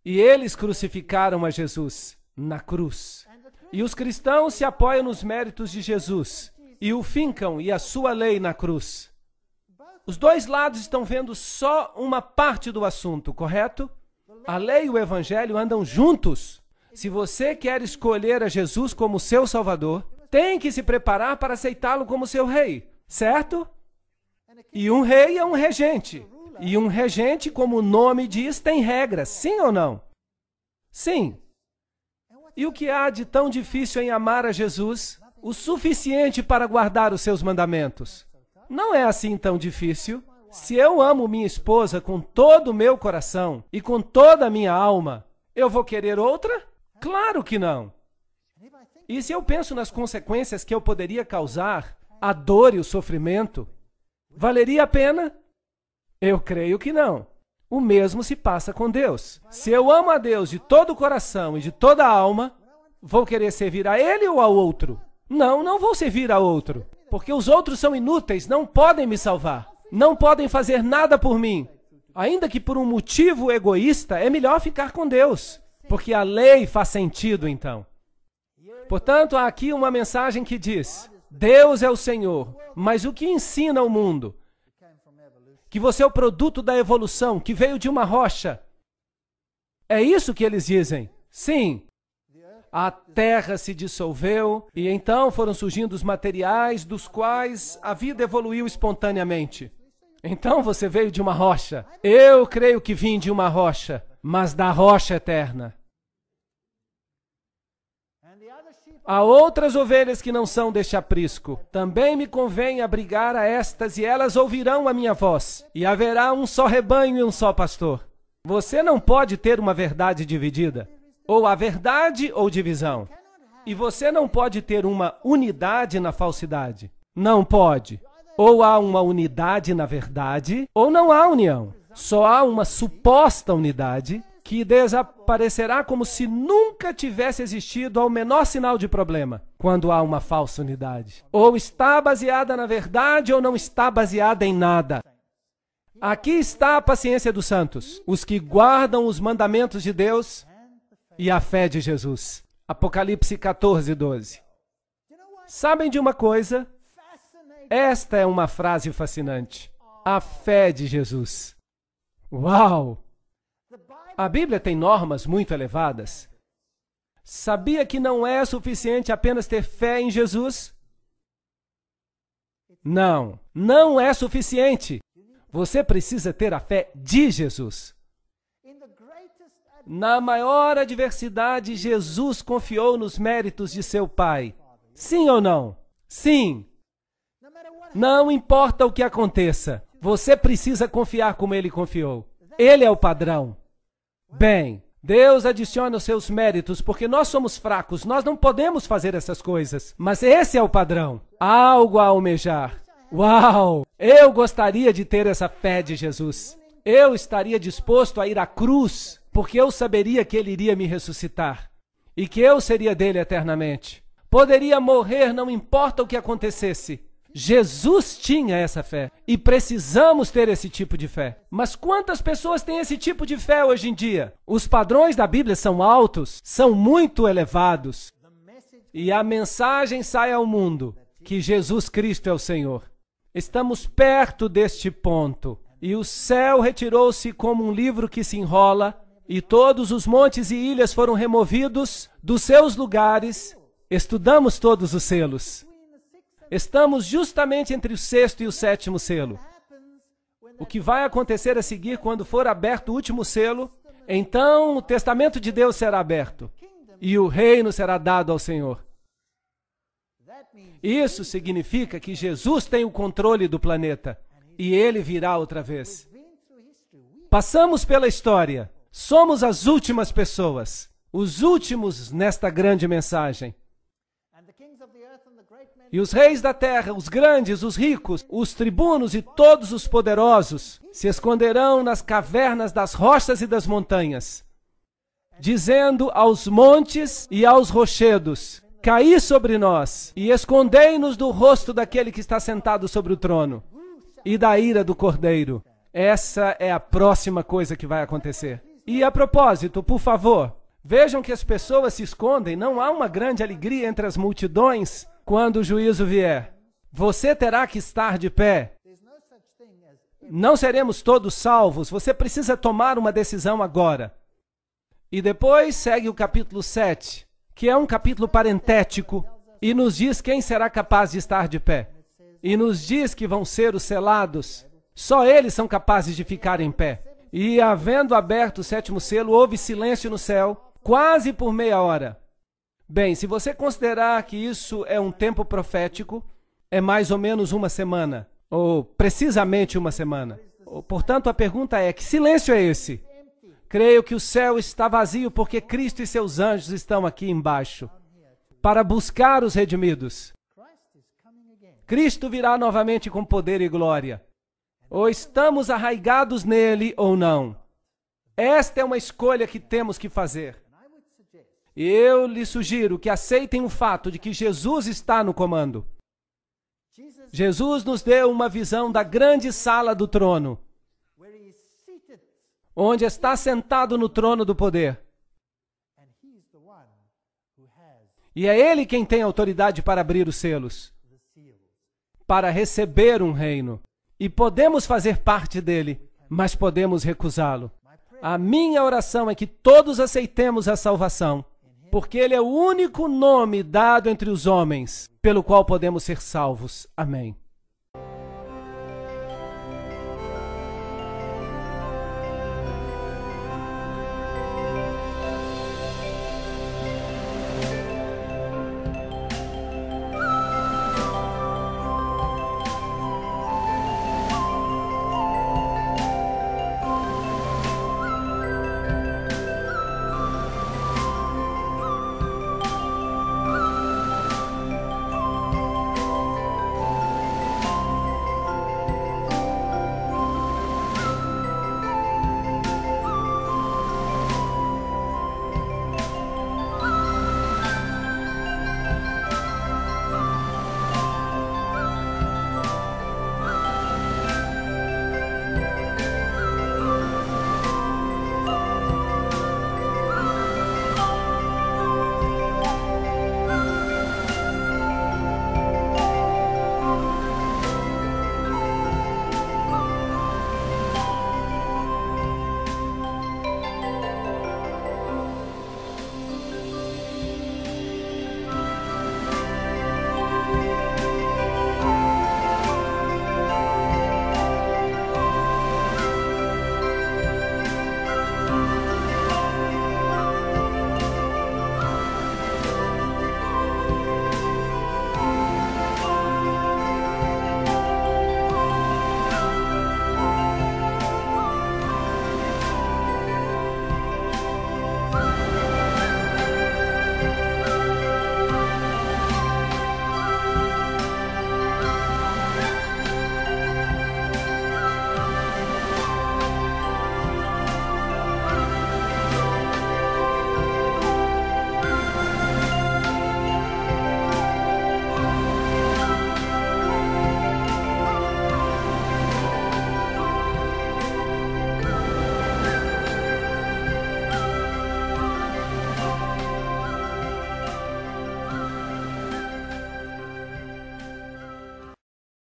E eles crucificaram a Jesus na cruz. E os cristãos se apoiam nos méritos de Jesus e o fincam e a sua lei na cruz. Os dois lados estão vendo só uma parte do assunto, correto? A lei e o evangelho andam juntos. Se você quer escolher a Jesus como seu Salvador, tem que se preparar para aceitá-lo como seu rei, certo? E um rei é um regente. E um regente, como o nome diz, tem regras, sim ou não? Sim. E o que há de tão difícil em amar a Jesus? O suficiente para guardar os seus mandamentos. Não é assim tão difícil. Se eu amo minha esposa com todo o meu coração e com toda a minha alma, eu vou querer outra? Claro que não. E se eu penso nas consequências que eu poderia causar, a dor e o sofrimento, valeria a pena? Eu creio que não. O mesmo se passa com Deus. Se eu amo a Deus de todo o coração e de toda a alma, vou querer servir a Ele ou ao outro? Não, não vou servir a outro, porque os outros são inúteis, não podem me salvar, não podem fazer nada por mim. Ainda que por um motivo egoísta, é melhor ficar com Deus, porque a lei faz sentido então. Portanto, há aqui uma mensagem que diz: Deus é o Senhor, mas o que ensina ao mundo? Que você é o produto da evolução, que veio de uma rocha. É isso que eles dizem. Sim. A terra se dissolveu e então foram surgindo os materiais dos quais a vida evoluiu espontaneamente. Então você veio de uma rocha. Eu creio que vim de uma rocha, mas da rocha eterna. Há outras ovelhas que não são deste aprisco. Também me convém abrigar a estas, e elas ouvirão a minha voz. E haverá um só rebanho e um só pastor. Você não pode ter uma verdade dividida. Ou a verdade ou divisão. E você não pode ter uma unidade na falsidade. Não pode. Ou há uma unidade na verdade, ou não há união. Só há uma suposta unidade que desaparecerá como se nunca tivesse existido ao menor sinal de problema, quando há uma falsa unidade. Ou está baseada na verdade ou não está baseada em nada. Aqui está a paciência dos santos, os que guardam os mandamentos de Deus e a fé de Jesus. Apocalipse 14, 12. Sabem de uma coisa? Esta é uma frase fascinante. A fé de Jesus. Uau! A Bíblia tem normas muito elevadas. Sabia que não é suficiente apenas ter fé em Jesus? Não, não é suficiente. Você precisa ter a fé de Jesus. Na maior adversidade, Jesus confiou nos méritos de seu Pai. Sim ou não? Sim. Não importa o que aconteça, você precisa confiar como ele confiou. Ele é o padrão. Bem, Deus adiciona os seus méritos, porque nós somos fracos, nós não podemos fazer essas coisas. Mas esse é o padrão. Algo a almejar. Uau! Eu gostaria de ter essa fé de Jesus. Eu estaria disposto a ir à cruz, porque eu saberia que ele iria me ressuscitar e que eu seria dele eternamente. Poderia morrer, não importa o que acontecesse. Jesus tinha essa fé e precisamos ter esse tipo de fé. Mas quantas pessoas têm esse tipo de fé hoje em dia? Os padrões da Bíblia são altos, são muito elevados. E a mensagem sai ao mundo que Jesus Cristo é o Senhor. Estamos perto deste ponto. E o céu retirou-se como um livro que se enrola, e todos os montes e ilhas foram removidos dos seus lugares. Estudamos todos os selos. Estamos justamente entre o sexto e o sétimo selo. O que vai acontecer a seguir quando for aberto o último selo? Então o testamento de Deus será aberto e o reino será dado ao Senhor. Isso significa que Jesus tem o controle do planeta e ele virá outra vez. Passamos pela história. Somos as últimas pessoas, os últimos nesta grande mensagem. E os reis da terra, os grandes, os ricos, os tribunos e todos os poderosos se esconderão nas cavernas das rochas e das montanhas, dizendo aos montes e aos rochedos: caí sobre nós e escondei-nos do rosto daquele que está sentado sobre o trono e da ira do Cordeiro. Essa é a próxima coisa que vai acontecer. E a propósito, por favor, vejam que as pessoas se escondem, não há uma grande alegria entre as multidões quando o juízo vier. Você terá que estar de pé. Não seremos todos salvos, você precisa tomar uma decisão agora. E depois segue o capítulo 7, que é um capítulo parentético, e nos diz quem será capaz de estar de pé. E nos diz que vão ser os selados. Só eles são capazes de ficar em pé. E havendo aberto o 7º selo, houve silêncio no céu, quase por meia hora. Bem, se você considerar que isso é um tempo profético, é mais ou menos uma semana, ou precisamente uma semana. Portanto, a pergunta é, que silêncio é esse? Creio que o céu está vazio porque Cristo e seus anjos estão aqui embaixo para buscar os redimidos. Cristo virá novamente com poder e glória. Ou estamos arraigados nele ou não. Esta é uma escolha que temos que fazer. Eu lhe sugiro que aceitem o fato de que Jesus está no comando. Jesus nos deu uma visão da grande sala do trono, onde está sentado no trono do poder. E é Ele quem tem autoridade para abrir os selos, para receber um reino. E podemos fazer parte dele, mas podemos recusá-lo. A minha oração é que todos aceitemos a salvação, porque Ele é o único nome dado entre os homens pelo qual podemos ser salvos. Amém.